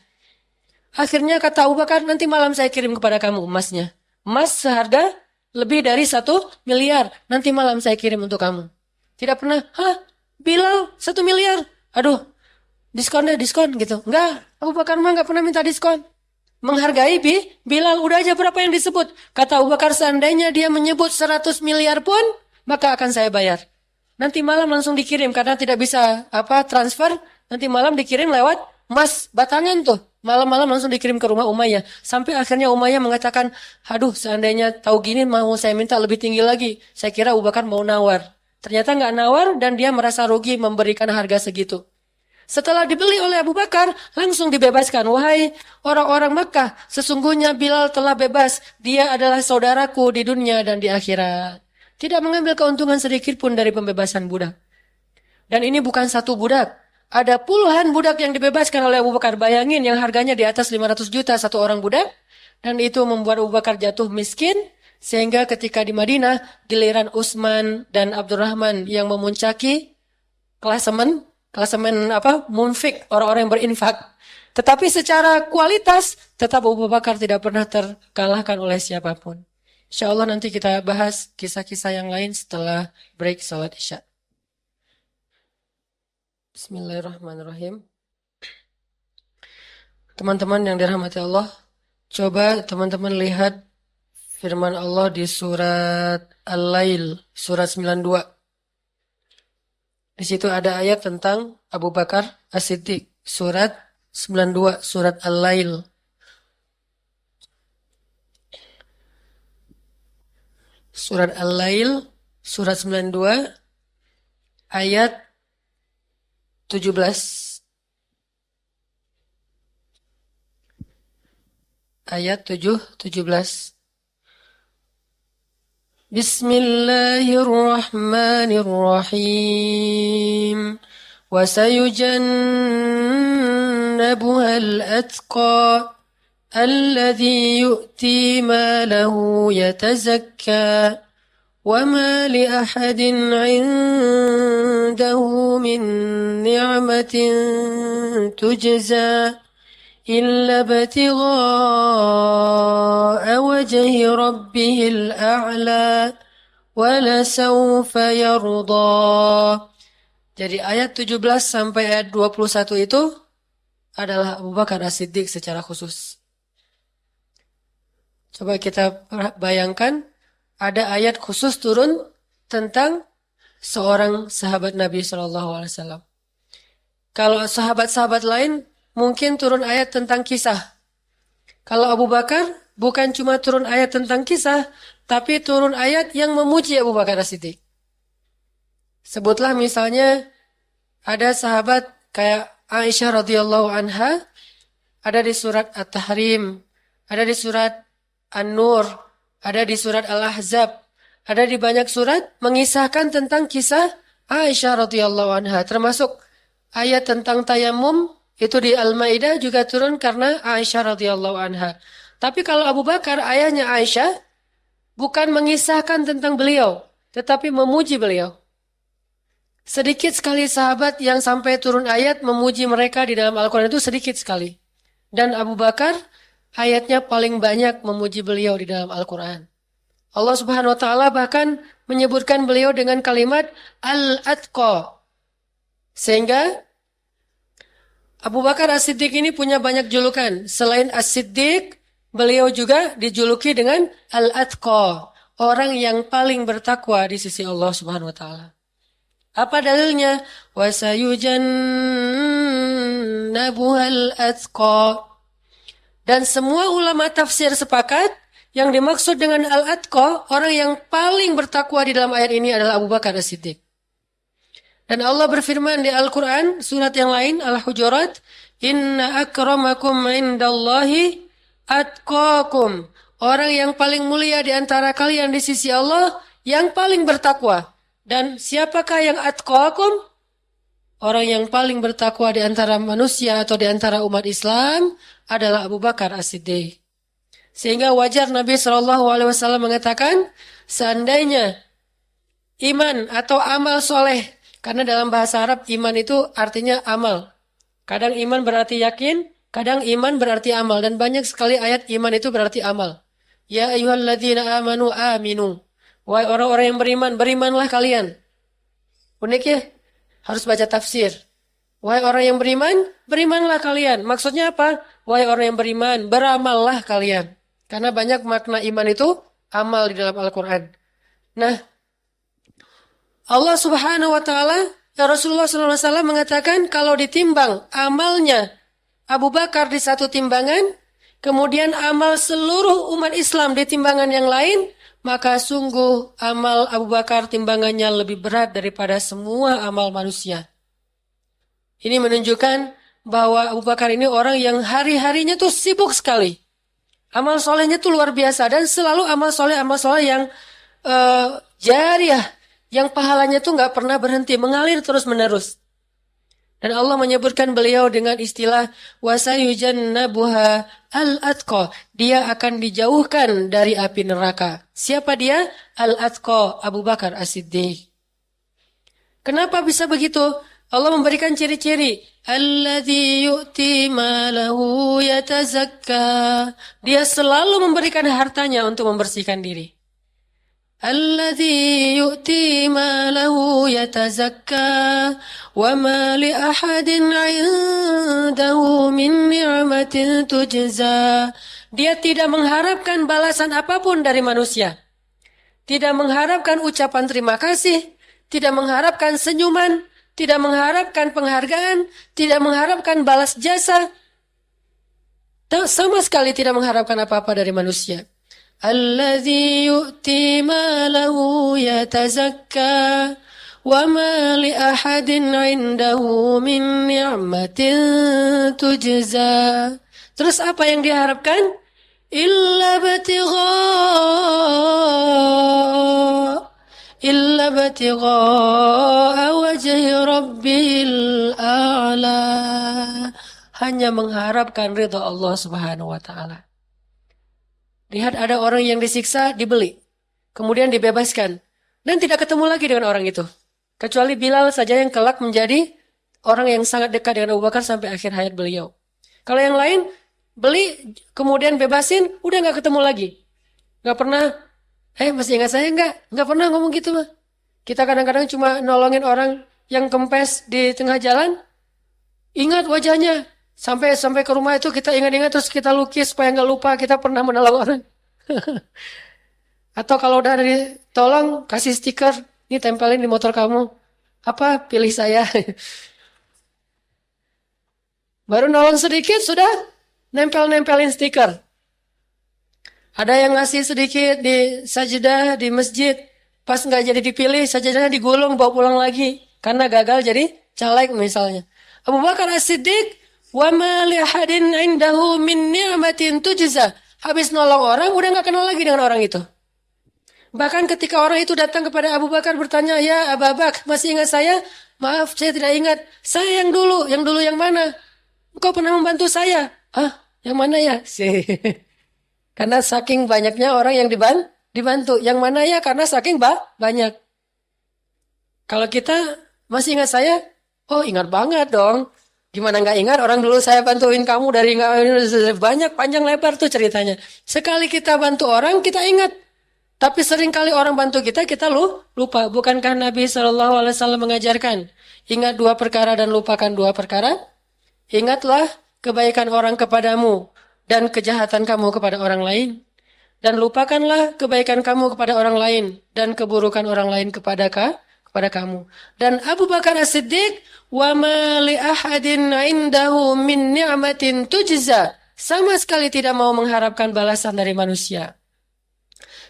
Akhirnya kata Abu Bakar, nanti malam saya kirim kepada kamu emasnya. Emas seharga lebih dari 1 miliar. Nanti malam saya kirim untuk kamu. Tidak pernah, Bilal 1 miliar. Aduh, diskon gitu. Enggak, Abu Bakar mah enggak pernah minta diskon. Menghargai Bilal, udah aja berapa yang disebut. Kata Abu Bakar, seandainya dia menyebut 100 miliar pun, maka akan saya bayar. Nanti malam langsung dikirim, karena tidak bisa transfer. Nanti malam dikirim lewat emas batangan tuh. Malam-malam langsung dikirim ke rumah Umayyah. Sampai akhirnya Umayyah mengatakan, aduh seandainya tahu gini mau saya minta lebih tinggi lagi. Saya kira Abu Bakar mau nawar. Ternyata nggak nawar dan dia merasa rugi memberikan harga segitu. Setelah dibeli oleh Abu Bakar, langsung dibebaskan. Wahai orang-orang Mekah, sesungguhnya Bilal telah bebas. Dia adalah saudaraku di dunia dan di akhirat. Tidak mengambil keuntungan sedikit pun dari pembebasan budak. Dan ini bukan satu budak. Ada puluhan budak yang dibebaskan oleh Abu Bakar. Bayangin yang harganya di atas 500 juta satu orang budak. Dan itu membuat Abu Bakar jatuh miskin. Sehingga ketika di Madinah, giliran Utsman dan Abdurrahman yang memuncaki klasemen munfik, orang-orang yang berinfak. Tetapi secara kualitas, tetap Abu Bakar tidak pernah terkalahkan oleh siapapun. InsyaAllah nanti kita bahas kisah-kisah yang lain setelah break salat Isya. Bismillahirrahmanirrahim. Teman-teman yang dirahmati Allah, coba teman-teman lihat firman Allah di surat Al-Lail, surat 92. Di situ ada ayat tentang Abu Bakar As-Siddiq, surat 92, surat Al-Lail. Surat Al-Lail, surat 92, ayat 17. Ayat 17. Bismillahirrahmanirrahim. Wa sayujannabuha al-atqa alladhi yu'ti malahu yatazakka وما لأحد عنده من نعمة تجزى إلا ابتغاء وجه ربه الأعلى ولسوف يرضى. Jadi ayat 17 sampai ayat 21 itu adalah Abu Bakar As-Siddiq secara khusus. Coba kita bayangkan, ada ayat khusus turun tentang seorang sahabat Nabi SAW. Kalau sahabat-sahabat lain mungkin turun ayat tentang kisah. Kalau Abu Bakar bukan cuma turun ayat tentang kisah, tapi turun ayat yang memuji Abu Bakar As-Siddiq. Sebutlah misalnya ada sahabat kayak Aisyah radhiyallahu anha, ada di surat At-Tahrim, ada di surat An-Nur, ada di surat Al-Ahzab, ada di banyak surat mengisahkan tentang kisah Aisyah radhiyallahu anha. Termasuk ayat tentang tayamum itu di Al-Maidah juga turun karena Aisyah radhiyallahu anha. Tapi kalau Abu Bakar, ayahnya Aisyah, bukan mengisahkan tentang beliau, tetapi memuji beliau. Sedikit sekali sahabat yang sampai turun ayat memuji mereka di dalam Al-Quran itu sedikit sekali. Dan Abu Bakar ayatnya paling banyak memuji beliau di dalam Al-Quran. Allah Subhanahu wa Ta'ala bahkan menyebutkan beliau dengan kalimat Al-Atqa. Sehingga Abu Bakar As-Siddiq ini punya banyak julukan. Selain As-Siddiq, beliau juga dijuluki dengan Al-Atqa, orang yang paling bertakwa di sisi Allah Subhanahu wa Ta'ala. Apa dalilnya? Wa sayujannabuhal atqa. Dan semua ulama tafsir sepakat, Yang dimaksud dengan al-atqa, orang yang paling bertakwa di dalam ayat ini adalah Abu Bakar As-Siddiq. Dan Allah berfirman di Al-Quran, surat yang lain, Al-Hujurat, Inna akramakum indallahi atqakum. Orang yang paling mulia di antara kalian di sisi Allah, yang paling bertakwa. Dan siapakah yang atqakum? Orang yang paling bertakwa di antara manusia atau di antara umat Islam adalah Abu Bakar As-Siddiq. Sehingga wajar Nabi SAW mengatakan, seandainya iman atau amal soleh, karena dalam bahasa Arab iman itu artinya amal. Kadang iman berarti yakin, kadang iman berarti amal. Dan banyak sekali ayat iman itu berarti amal. Ya ayyuhalladzina amanu aminu. Wahai orang-orang yang beriman, berimanlah kalian. Unik ya? Harus baca tafsir. Wahai orang yang beriman, berimanlah kalian. Maksudnya apa? Wahai orang yang beriman, beramallah kalian. Karena banyak makna iman itu amal di dalam Al-Quran. Nah, Allah Subhanahu wa Ta'ala, ya Rasulullah SAW mengatakan kalau ditimbang amalnya Abu Bakar di satu timbangan, kemudian amal seluruh umat Islam di timbangan yang lain, maka sungguh amal Abu Bakar timbangannya lebih berat daripada semua amal manusia. Ini menunjukkan bahwa Abu Bakar ini orang yang hari-harinya tuh sibuk sekali. Amal solehnya tuh luar biasa dan selalu amal soleh yang jariah, yang pahalanya tuh nggak pernah berhenti, mengalir terus-menerus. Dan Allah menyebutkan beliau dengan istilah wasayujannabuha al-atqa. Dia akan dijauhkan dari api neraka. Siapa dia? Al-atqa, Abu Bakar As-Siddiq. Kenapa bisa begitu? Allah memberikan ciri-ciri. Alladzi yu'ti malahu yatazakka. Dia selalu memberikan hartanya untuk membersihkan diri. Alladzi yu'ti malahu yatazakka wa ma li ahadin 'indahu min ni'matin tujza. Dia tidak mengharapkan balasan apapun dari manusia. Tidak mengharapkan ucapan terima kasih, tidak mengharapkan senyuman, tidak mengharapkan penghargaan, tidak mengharapkan balas jasa. Sama sekali tidak mengharapkan apa-apa dari manusia. Alladzi yu'ti malahu yatazakka wa ma li ahadin 'indahu min ni'matin tujza. Terus apa yang diharapkan? Illa batigha wajhi rabbil a'la. Hanya mengharapkan ridha Allah Subhanahu wa Ta'ala. Lihat ada orang yang disiksa, dibeli. Kemudian dibebaskan. Dan tidak ketemu lagi dengan orang itu. Kecuali Bilal saja yang kelak menjadi orang yang sangat dekat dengan Abu Bakar sampai akhir hayat beliau. Kalau yang lain, beli, kemudian bebasin, udah gak ketemu lagi. Gak pernah, masih ingat saya enggak? Gak pernah ngomong gitu mah. Kita kadang-kadang cuma nolongin orang yang kempes di tengah jalan. Ingat wajahnya. Sampai ke rumah itu kita ingat-ingat terus kita lukis supaya nggak lupa kita pernah menolong orang. Atau kalau udah ditolong kasih stiker, ini tempelin di motor kamu. Apa? Pilih saya. Baru nolong sedikit sudah nempelin stiker. Ada yang ngasih sedikit di sajadah di masjid, pas nggak jadi dipilih sajadahnya digulung bawa pulang lagi karena gagal jadi caleg misalnya. Abu Bakar As-Siddiq wa ma li ahadin 'indahu min ni'matin tujza. Habis nolong orang, udah gak kenal lagi dengan orang itu. Bahkan ketika orang itu datang kepada Abu Bakar bertanya, ya Abu Bakar, masih ingat saya? Maaf, saya tidak ingat. Saya yang dulu yang mana? Engkau pernah membantu saya? Yang mana ya? Karena saking banyaknya orang yang dibantu. Yang mana ya? Karena saking banyak. Kalau kita masih ingat saya? Oh, ingat banget dong. Gimana nggak ingat orang dulu saya bantuin kamu dari nggak banyak panjang lebar tuh ceritanya. Sekali kita bantu orang kita ingat, tapi sering kali orang bantu kita lupa. Bukankah Nabi SAW mengajarkan ingat 2 perkara dan lupakan 2 perkara? Ingatlah kebaikan orang kepadamu dan kejahatan kamu kepada orang lain, dan lupakanlah kebaikan kamu kepada orang lain dan keburukan orang lain kepada kamu. Dan Abu Bakar As-Siddiq wa ma li ahadin 'indahu min ni'matin tujza, sama sekali tidak mau mengharapkan balasan dari manusia.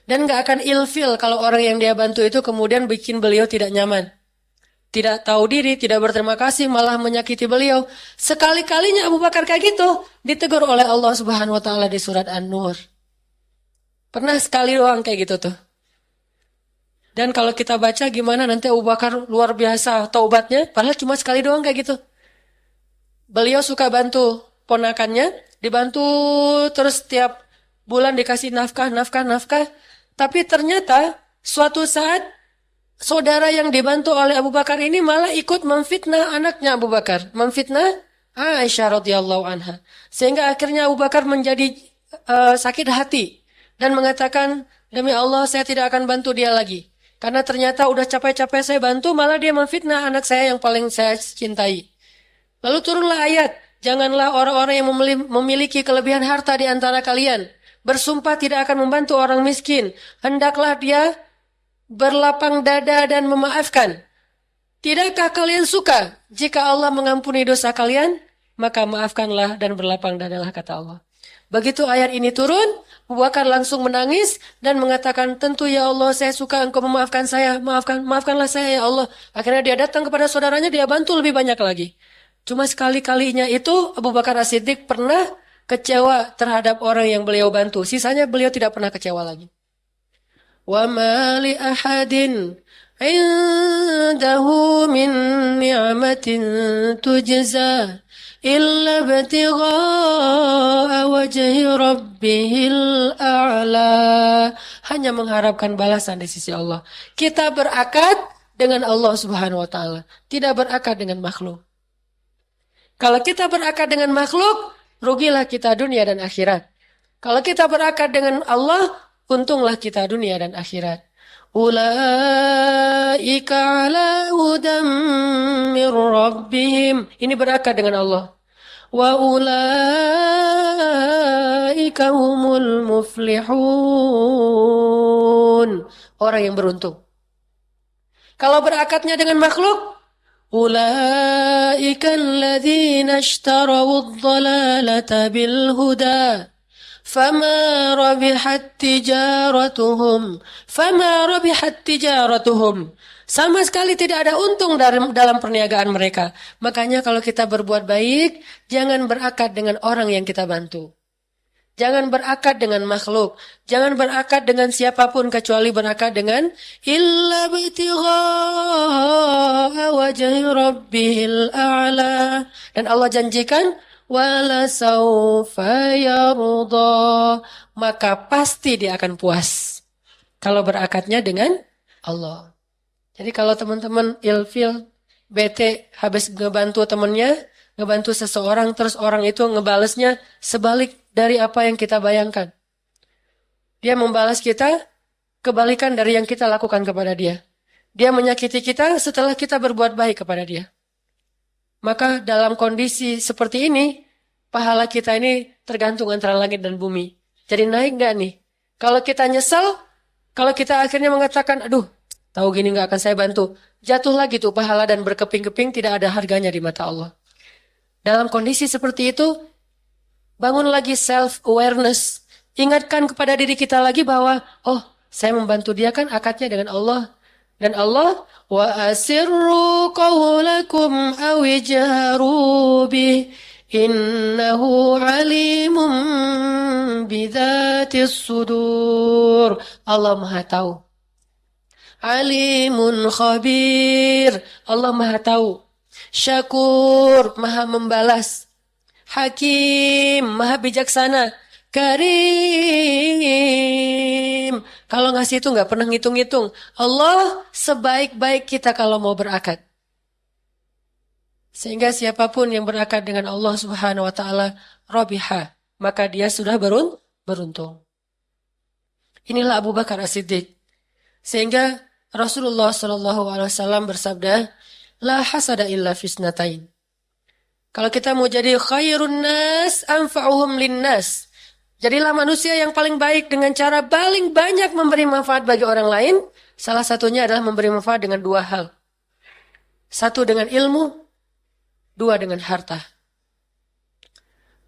Dan gak akan ilfil kalau orang yang dia bantu itu kemudian bikin beliau tidak nyaman. Tidak tahu diri, tidak berterima kasih, malah menyakiti beliau. Sekali-kalinya Abu Bakar kayak gitu, ditegur oleh Allah Subhanahu wa Ta'ala di surat An-Nur. Pernah sekali doang kayak gitu tuh. Dan kalau kita baca gimana nanti Abu Bakar luar biasa taubatnya, padahal cuma sekali doang kayak gitu. Beliau suka bantu ponakannya, dibantu terus setiap bulan dikasih nafkah. Tapi ternyata suatu saat saudara yang dibantu oleh Abu Bakar ini malah ikut memfitnah anaknya Abu Bakar. Memfitnah Aisyah radhiyallahu anha. Sehingga akhirnya Abu Bakar menjadi sakit hati. Dan mengatakan, demi Allah saya tidak akan bantu dia lagi. Karena ternyata udah capek-capek saya bantu, malah dia memfitnah anak saya yang paling saya cintai. Lalu turunlah ayat, janganlah orang-orang yang memiliki kelebihan harta di antara kalian bersumpah tidak akan membantu orang miskin. Hendaklah dia berlapang dada dan memaafkan. Tidakkah kalian suka jika Allah mengampuni dosa kalian? Maka maafkanlah dan berlapang dadalah, kata Allah. Begitu ayat ini turun, Abu Bakar langsung menangis dan mengatakan, tentu ya Allah saya suka engkau memaafkan saya, maafkanlah saya ya Allah. Akhirnya dia datang kepada saudaranya, dia bantu lebih banyak lagi. Cuma sekali-kalinya itu Abu Bakar As-Siddiq pernah kecewa terhadap orang yang beliau bantu. Sisanya beliau tidak pernah kecewa lagi. وَمَا لِأَحَدٍ عِنْدَهُ مِنْ نِعْمَةٍ تُجْزَى إِلَّا ابْتِغَاءَ وَجْهِ رَبِّهِ الْأَعْلَى. Hanya mengharapkan balasan di sisi Allah. Kita berakad dengan Allah Subhanahu wa Ta'ala, tidak berakad dengan makhluk. Kalau kita berakad dengan makhluk, rugilah kita dunia dan akhirat. Kalau kita berakad dengan Allah, untunglah kita dunia dan akhirat. Ulaika ala hudam mir rabbihim. Ini berakad dengan Allah. Wa ulaika humul muflihun. Orang yang beruntung. Kalau berakadnya dengan makhluk, ulaika alladzina ishtaraw ad-dhalalata bil huda. فما ربحت تجارتهم. Sama sekali tidak ada untung dalam perniagaan mereka. Makanya kalau kita berbuat baik, jangan berakad dengan orang yang kita bantu. Jangan berakad dengan makhluk. Jangan berakad dengan siapapun kecuali berakad dengan illa bitigha'a wajhi rabbihil a'la. Dan Allah janjikan wala saufa yarda, maka pasti dia akan puas kalau berakadnya dengan Allah. Jadi kalau teman-teman ilfil, bete, habis ngebantu temannya, ngebantu seseorang, terus orang itu ngebalesnya sebalik dari apa yang kita bayangkan. Dia membalas kita kebalikan dari yang kita lakukan kepada dia. Dia menyakiti kita setelah kita berbuat baik kepada dia. Maka dalam kondisi seperti ini, pahala kita ini tergantung antara langit dan bumi. Jadi naik gak nih? Kalau kita nyesel, kalau kita akhirnya mengatakan, aduh, tahu gini gak akan saya bantu. Jatuh lagi tuh pahala dan berkeping-keping, tidak ada harganya di mata Allah. Dalam kondisi seperti itu, bangun lagi self-awareness. Ingatkan kepada diri kita lagi bahwa, oh, saya membantu dia kan akadnya dengan Allah. Dan Allah, wa asirru qawlakum awijharu bih innahu alimun bidhatis sudur. Allah Maha tahu. Alimun khabir. Allah Maha tahu. Syakur, Maha membalas. Hakim, Maha bijaksana. Karim. Kalau ngasih itu nggak pernah ngitung-ngitung. Allah sebaik-baik kita kalau mau berakad. Sehingga siapapun yang berakad dengan Allah Subhanahu wa Ta'ala, rabiha, maka dia sudah beruntung. Inilah Abu Bakar As-Siddiq. Sehingga Rasulullah SAW bersabda, la hasada illa fisnatain. Kalau kita mau jadi khairun nas, anfa'uhum linnas. Jadilah manusia yang paling baik dengan cara paling banyak memberi manfaat bagi orang lain. Salah satunya adalah memberi manfaat dengan dua hal. Satu dengan ilmu, dua dengan harta.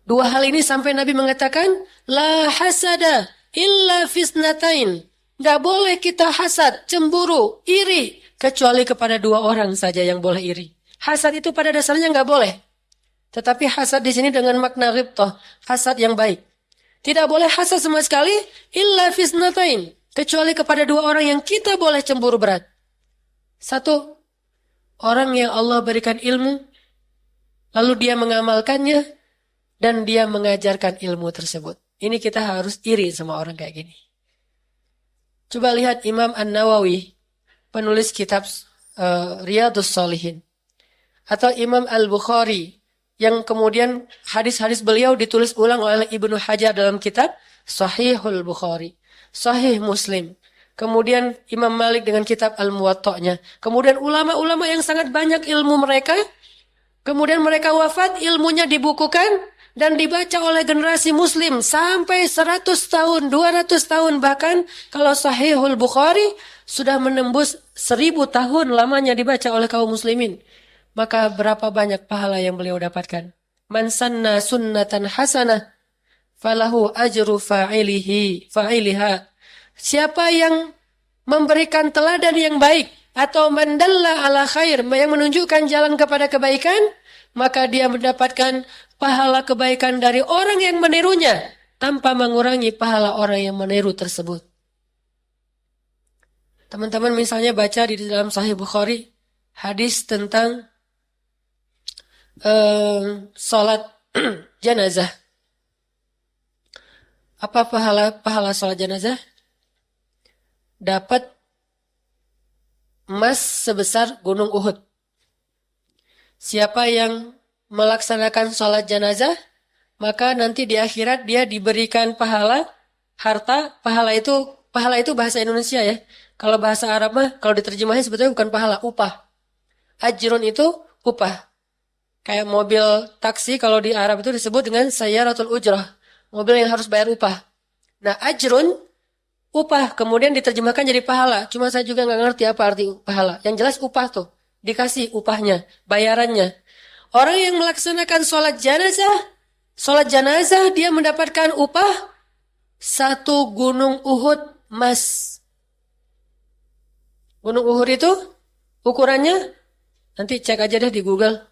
Dua hal ini sampai Nabi mengatakan, la hasada illa fisnatain. Nggak boleh kita hasad, cemburu, iri. Kecuali kepada dua orang saja yang boleh iri. Hasad itu pada dasarnya nggak boleh. Tetapi hasad di sini dengan makna ghibtah, hasad yang baik. Tidak boleh hasad sama sekali, illa fisnatain. Kecuali kepada dua orang yang kita boleh cemburu berat. Satu, orang yang Allah berikan ilmu, lalu dia mengamalkannya, dan dia mengajarkan ilmu tersebut. Ini kita harus iri sama orang kayak gini. Coba lihat Imam An-Nawawi, penulis kitab Riyadhus Shalihin. Atau Imam Al-Bukhari, yang kemudian hadis-hadis beliau ditulis ulang oleh Ibnu Hajar dalam kitab Sahihul Bukhari, Sahih Muslim. Kemudian Imam Malik dengan kitab Al-Muwatta'nya. Kemudian ulama-ulama yang sangat banyak ilmu mereka. Kemudian mereka wafat, ilmunya dibukukan dan dibaca oleh generasi muslim sampai 100 tahun, 200 tahun. Bahkan kalau Sahihul Bukhari sudah menembus 1000 tahun lamanya dibaca oleh kaum muslimin. Maka berapa banyak pahala yang beliau dapatkan. Man sanna sunnatan hasanah falahu ajru fa'iliha. Siapa yang memberikan teladan yang baik atau mandalla ala khair, yang menunjukkan jalan kepada kebaikan, maka dia mendapatkan pahala kebaikan dari orang yang menirunya tanpa mengurangi pahala orang yang meniru tersebut. Teman-teman misalnya baca di dalam Sahih Bukhari hadis tentang salat jenazah. Apa pahala salat jenazah? Dapat emas sebesar gunung Uhud. Siapa yang melaksanakan sholat jenazah, maka nanti di akhirat dia diberikan pahala, harta. Pahala itu bahasa Indonesia ya. Kalau bahasa Arab mah, kalau diterjemahin sebetulnya bukan pahala, upah. Ajrun itu upah. Kayak mobil taksi kalau di Arab itu disebut dengan sayyaratul ujrah. Mobil yang harus bayar upah. Nah, ajrun upah, kemudian diterjemahkan jadi pahala. Cuma saya juga nggak ngerti apa arti pahala. Yang jelas upah tuh. Dikasih upahnya, bayarannya. Orang yang melaksanakan sholat jenazah dia mendapatkan upah 1 gunung Uhud emas. Gunung Uhud itu ukurannya, nanti cek aja deh di Google.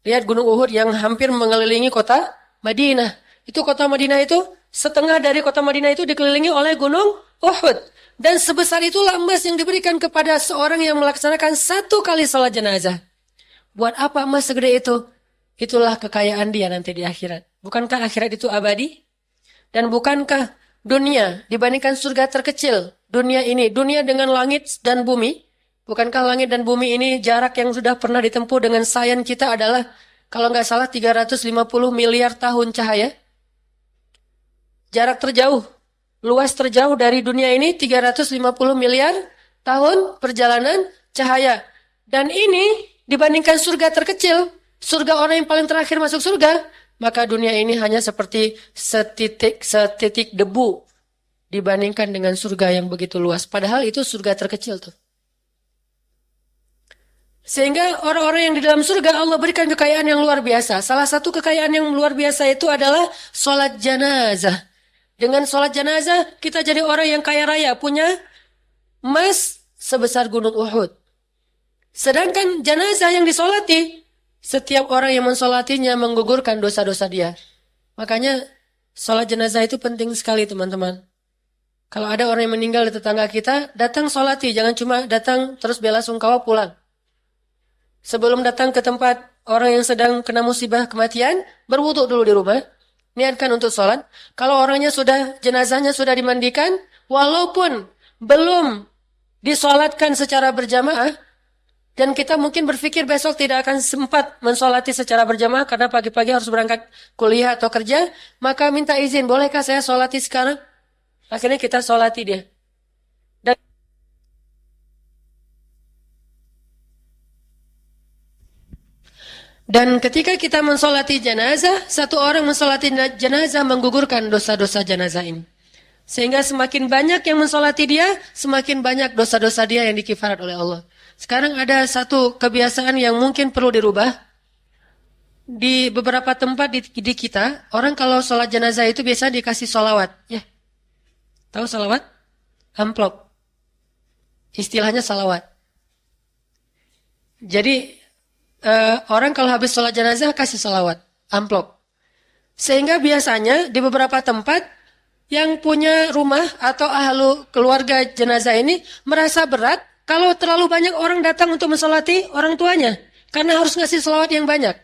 Lihat gunung Uhud yang hampir mengelilingi kota Madinah. Itu kota Madinah itu, setengah dari kota Madinah itu dikelilingi oleh gunung Uhud. Dan sebesar itulah emas yang diberikan kepada seorang yang melaksanakan 1 kali sholat jenazah. Buat apa emas segede itu? Itulah kekayaan dia nanti di akhirat. Bukankah akhirat itu abadi? Dan bukankah dunia dibandingkan surga terkecil? Dunia ini, dunia dengan langit dan bumi. Bukankah langit dan bumi ini jarak yang sudah pernah ditempuh dengan sains kita adalah, kalau nggak salah 350 miliar tahun cahaya? Jarak terjauh. Luas terjauh dari dunia ini 350 miliar tahun perjalanan cahaya. Dan ini dibandingkan surga terkecil, surga orang yang paling terakhir masuk surga, maka dunia ini hanya seperti setitik debu dibandingkan dengan surga yang begitu luas. Padahal itu surga terkecil tuh. Sehingga orang-orang yang di dalam surga Allah berikan kekayaan yang luar biasa. Salah satu kekayaan yang luar biasa itu adalah sholat jenazah. Dengan sholat jenazah, kita jadi orang yang kaya raya, punya emas sebesar gunung Uhud. Sedangkan jenazah yang disolati, setiap orang yang mensolatinya menggugurkan dosa-dosa dia. Makanya sholat jenazah itu penting sekali teman-teman. Kalau ada orang yang meninggal di tetangga kita, datang solati, jangan cuma datang terus bela sungkawa pulang. Sebelum datang ke tempat orang yang sedang kena musibah kematian, berwudu dulu di rumah. Niatkan untuk sholat. Kalau orangnya jenazahnya sudah dimandikan, walaupun belum disolatkan secara berjamaah, dan kita mungkin berpikir besok tidak akan sempat mensolati secara berjamaah karena pagi-pagi harus berangkat kuliah atau kerja, maka minta izin, bolehkah saya solati sekarang? Akhirnya kita solati dia. Dan ketika kita mensolati jenazah, satu orang mensolati jenazah menggugurkan dosa-dosa jenazah ini. Sehingga semakin banyak yang mensolati dia, semakin banyak dosa-dosa dia yang dikifarat oleh Allah. Sekarang ada satu kebiasaan yang mungkin perlu dirubah. Di beberapa tempat di kita, orang kalau sholat jenazah itu biasa dikasih sholawat. Ya. Tahu sholawat? amplop. Istilahnya salawat. Jadi orang kalau habis sholat jenazah kasih salawat, amplop. Sehingga biasanya di beberapa tempat yang punya rumah atau ahlu keluarga jenazah ini merasa berat kalau terlalu banyak orang datang untuk mensolati orang tuanya. Karena harus ngasih salawat yang banyak.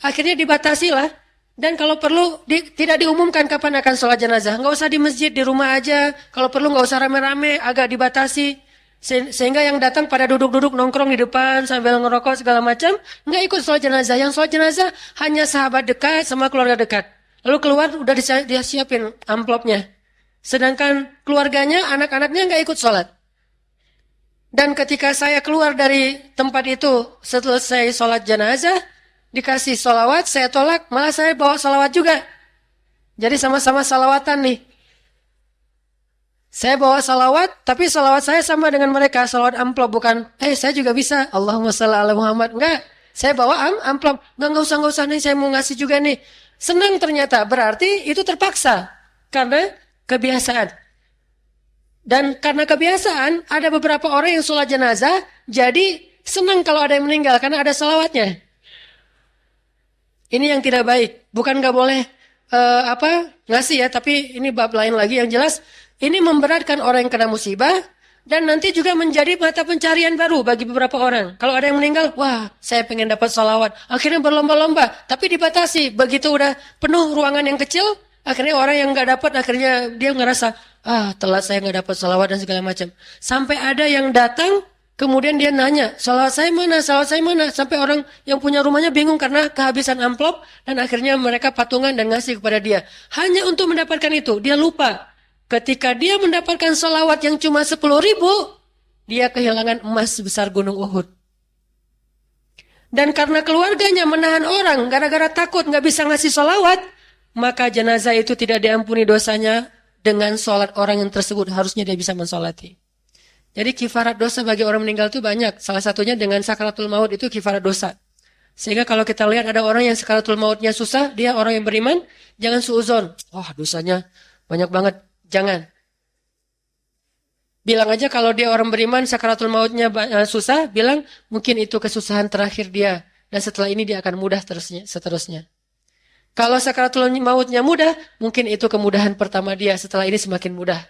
Akhirnya dibatasi lah. Dan kalau perlu tidak diumumkan kapan akan sholat jenazah. Nggak usah di masjid, di rumah aja. Kalau perlu nggak usah rame-rame, agak dibatasi. Sehingga yang datang pada duduk-duduk nongkrong di depan sambil ngerokok segala macam. Nggak ikut sholat jenazah. Yang sholat jenazah hanya sahabat dekat sama keluarga dekat. Lalu keluar udah dia siapin amplopnya. Sedangkan keluarganya, anak-anaknya nggak ikut sholat. Dan ketika saya keluar dari tempat itu selesai sholat jenazah, dikasih salawat, saya tolak, malah saya bawa salawat juga. Jadi sama-sama salawatan nih. Saya bawa salawat, tapi salawat saya sama dengan mereka, salawat amplop, bukan, saya juga bisa, Allahumma shalli ala Muhammad. Enggak, saya bawa amplop, enggak usah nih, saya mau ngasih juga nih. Senang ternyata, berarti itu terpaksa, karena kebiasaan. Dan karena kebiasaan, ada beberapa orang yang sholat jenazah, jadi senang kalau ada yang meninggal, karena ada salawatnya. Ini yang tidak baik. Bukan nggak boleh ngasih ya, tapi ini bab lain lagi yang jelas. Ini memberatkan orang yang kena musibah dan nanti juga menjadi mata pencarian baru bagi beberapa orang. Kalau ada yang meninggal, wah saya pengen dapat salawat. Akhirnya berlomba-lomba, tapi dibatasi. Begitu udah penuh ruangan yang kecil, akhirnya orang yang nggak dapat, akhirnya dia ngerasa, telat saya nggak dapat salawat dan segala macam. Sampai ada yang datang, kemudian dia nanya, salawat saya mana? Sampai orang yang punya rumahnya bingung karena kehabisan amplop. Dan akhirnya mereka patungan dan ngasih kepada dia. Hanya untuk mendapatkan itu, dia lupa. Ketika dia mendapatkan salawat yang cuma 10.000, dia kehilangan emas sebesar gunung Uhud. Dan karena keluarganya menahan orang, gara-gara takut nggak bisa ngasih salawat, maka jenazah itu tidak diampuni dosanya dengan sholat orang yang tersebut. Harusnya dia bisa mensolati. Jadi kifarat dosa bagi orang meninggal itu banyak. Salah satunya dengan sakaratul maut itu kifarat dosa. Sehingga kalau kita lihat ada orang yang sakaratul mautnya susah, dia orang yang beriman, jangan suuzon. Wah dosanya banyak banget. Jangan. Bilang aja kalau dia orang beriman, sakaratul mautnya susah, bilang mungkin itu kesusahan terakhir dia. Dan setelah ini dia akan mudah seterusnya. Kalau sakaratul mautnya mudah, mungkin itu kemudahan pertama dia, setelah ini semakin mudah.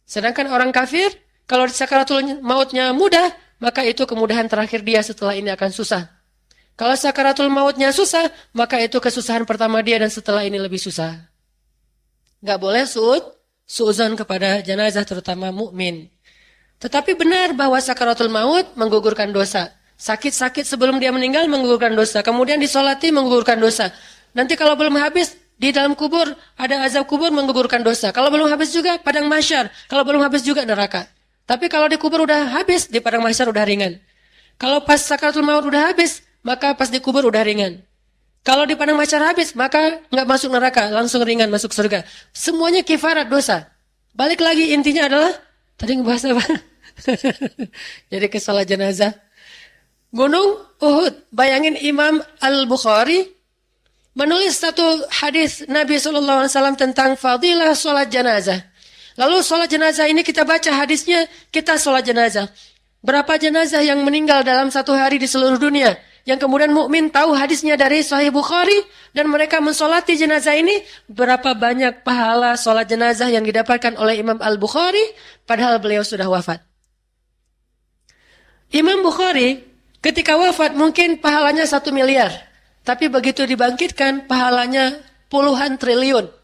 Sedangkan orang kafir, kalau sakaratul mautnya mudah, maka itu kemudahan terakhir dia, setelah ini akan susah. Kalau sakaratul mautnya susah, maka itu kesusahan pertama dia dan setelah ini lebih susah. Gak boleh suudzon kepada jenazah terutama mukmin. Tetapi benar bahwa sakaratul maut menggugurkan dosa. Sakit-sakit sebelum dia meninggal menggugurkan dosa. Kemudian disolati menggugurkan dosa. Nanti kalau belum habis di dalam kubur ada azab kubur menggugurkan dosa. Kalau belum habis juga padang mahsyar. Kalau belum habis juga neraka. Tapi kalau di kubur udah habis, di padang mahsyar udah ringan. Kalau pas sakaratul maut udah habis, maka pas di kubur udah ringan. Kalau di padang mahsyar habis, maka nggak masuk neraka, langsung ringan masuk surga. Semuanya kifarat dosa. Balik lagi intinya adalah tadi ngebahas apa? Jadi ke salat jenazah. Gunung Uhud. Bayangin Imam Al-Bukhari menulis satu hadis Nabi SAW tentang fadilah salat jenazah. Lalu salat jenazah ini kita baca hadisnya, kita salat jenazah. Berapa jenazah yang meninggal dalam satu hari di seluruh dunia? Yang kemudian mukmin tahu hadisnya dari Sahih Bukhari dan mereka mensolati jenazah ini, berapa banyak pahala solat jenazah yang didapatkan oleh Imam Al-Bukhari padahal beliau sudah wafat. Imam Bukhari ketika wafat mungkin pahalanya 1 miliar, tapi begitu dibangkitkan pahalanya puluhan triliun.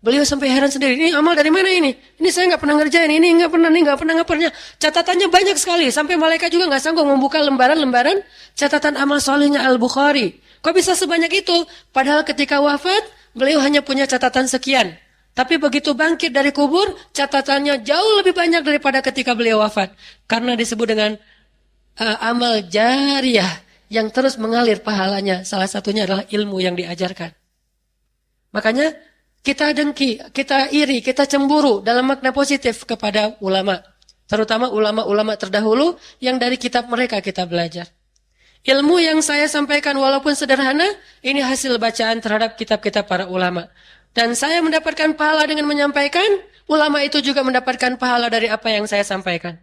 Beliau sampai heran sendiri, ini amal dari mana ini? Ini saya nggak pernah ngerjain, ini nggak pernah. Catatannya banyak sekali, sampai malaikat juga nggak sanggup membuka lembaran-lembaran catatan amal solehnya Al-Bukhari. Kok bisa sebanyak itu? Padahal ketika wafat, beliau hanya punya catatan sekian. Tapi begitu bangkit dari kubur, catatannya jauh lebih banyak daripada ketika beliau wafat. Karena disebut dengan amal jariyah yang terus mengalir pahalanya. Salah satunya adalah ilmu yang diajarkan. Makanya, kita dengki, kita iri, kita cemburu dalam makna positif kepada ulama. Terutama ulama-ulama terdahulu yang dari kitab mereka kita belajar. Ilmu yang saya sampaikan walaupun sederhana, ini hasil bacaan terhadap kitab-kitab para ulama. Dan saya mendapatkan pahala dengan menyampaikan, ulama itu juga mendapatkan pahala dari apa yang saya sampaikan.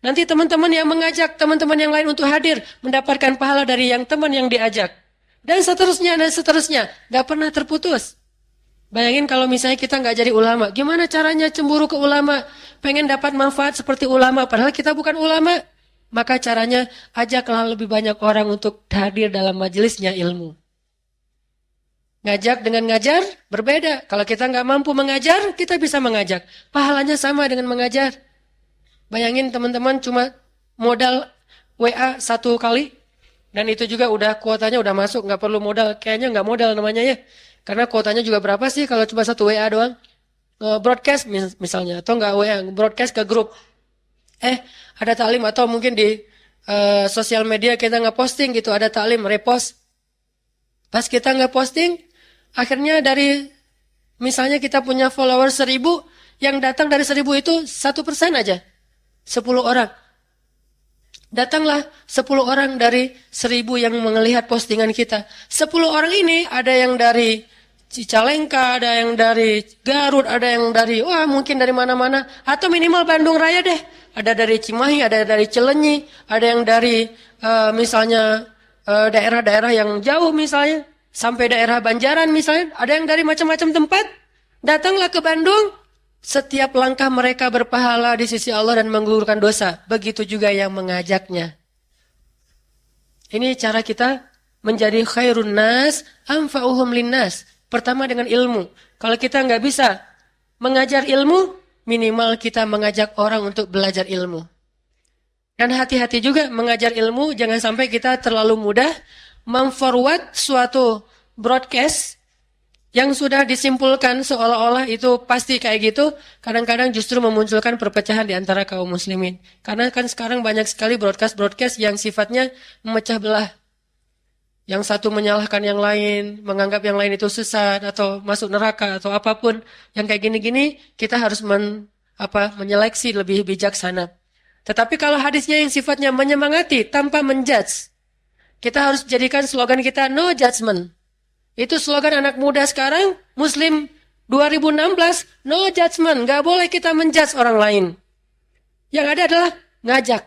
Nanti teman-teman yang mengajak teman-teman yang lain untuk hadir mendapatkan pahala dari yang teman yang diajak. Dan seterusnya dan seterusnya. Gak pernah terputus. Bayangin kalau misalnya kita gak jadi ulama. Gimana caranya cemburu ke ulama? Pengen dapat manfaat seperti ulama. Padahal kita bukan ulama. Maka caranya ajaklah lebih banyak orang untuk hadir dalam majelisnya ilmu. Ngajak dengan ngajar berbeda. Kalau kita gak mampu mengajar, kita bisa mengajak. Pahalanya sama dengan mengajar. Bayangin teman-teman cuma modal WA 1 kali. Dan itu juga udah kuotanya udah masuk. Gak perlu modal. Kayaknya gak modal namanya ya. Karena kuotanya juga berapa sih kalau cuma 1 WA doang. Broadcast misalnya. Atau gak WA. Broadcast ke grup. Ada taklim. Atau mungkin di sosial media kita nge-posting gitu. Ada taklim repost. Pas kita nge-posting. Akhirnya dari misalnya kita punya follower 1000. Yang datang dari 1000 itu 1% aja. 10 orang. Datanglah 10 orang dari 1000 yang melihat postingan kita. 10 orang ini ada yang dari Cicalengka, ada yang dari Garut, ada yang dari mungkin dari mana-mana. Atau minimal Bandung Raya deh. Ada dari Cimahi, ada dari Cilenyi, ada yang dari misalnya daerah-daerah yang jauh misalnya. Sampai daerah Banjaran misalnya. Ada yang dari macam-macam tempat. Datanglah ke Bandung. Setiap langkah mereka berpahala di sisi Allah dan menggugurkan dosa. Begitu juga yang mengajaknya. Ini cara kita menjadi khairun nas, anfa'uhum linnas. Pertama dengan ilmu. Kalau kita nggak bisa mengajar ilmu, minimal kita mengajak orang untuk belajar ilmu. Dan hati-hati juga mengajar ilmu, jangan sampai kita terlalu mudah memforward suatu broadcast yang sudah disimpulkan seolah-olah itu pasti kayak gitu, kadang-kadang justru memunculkan perpecahan di antara kaum muslimin. Karena kan sekarang banyak sekali broadcast-broadcast yang sifatnya memecah belah. Yang satu menyalahkan yang lain, menganggap yang lain itu sesat, atau masuk neraka, atau apapun. Yang kayak gini-gini, kita harus menyeleksi lebih bijaksana. Tetapi kalau hadisnya yang sifatnya menyemangati tanpa menjudge, kita harus jadikan slogan kita, no judgment. Itu slogan anak muda sekarang, Muslim 2016, no judgment. Gak boleh kita menjudge orang lain. Yang ada adalah ngajak.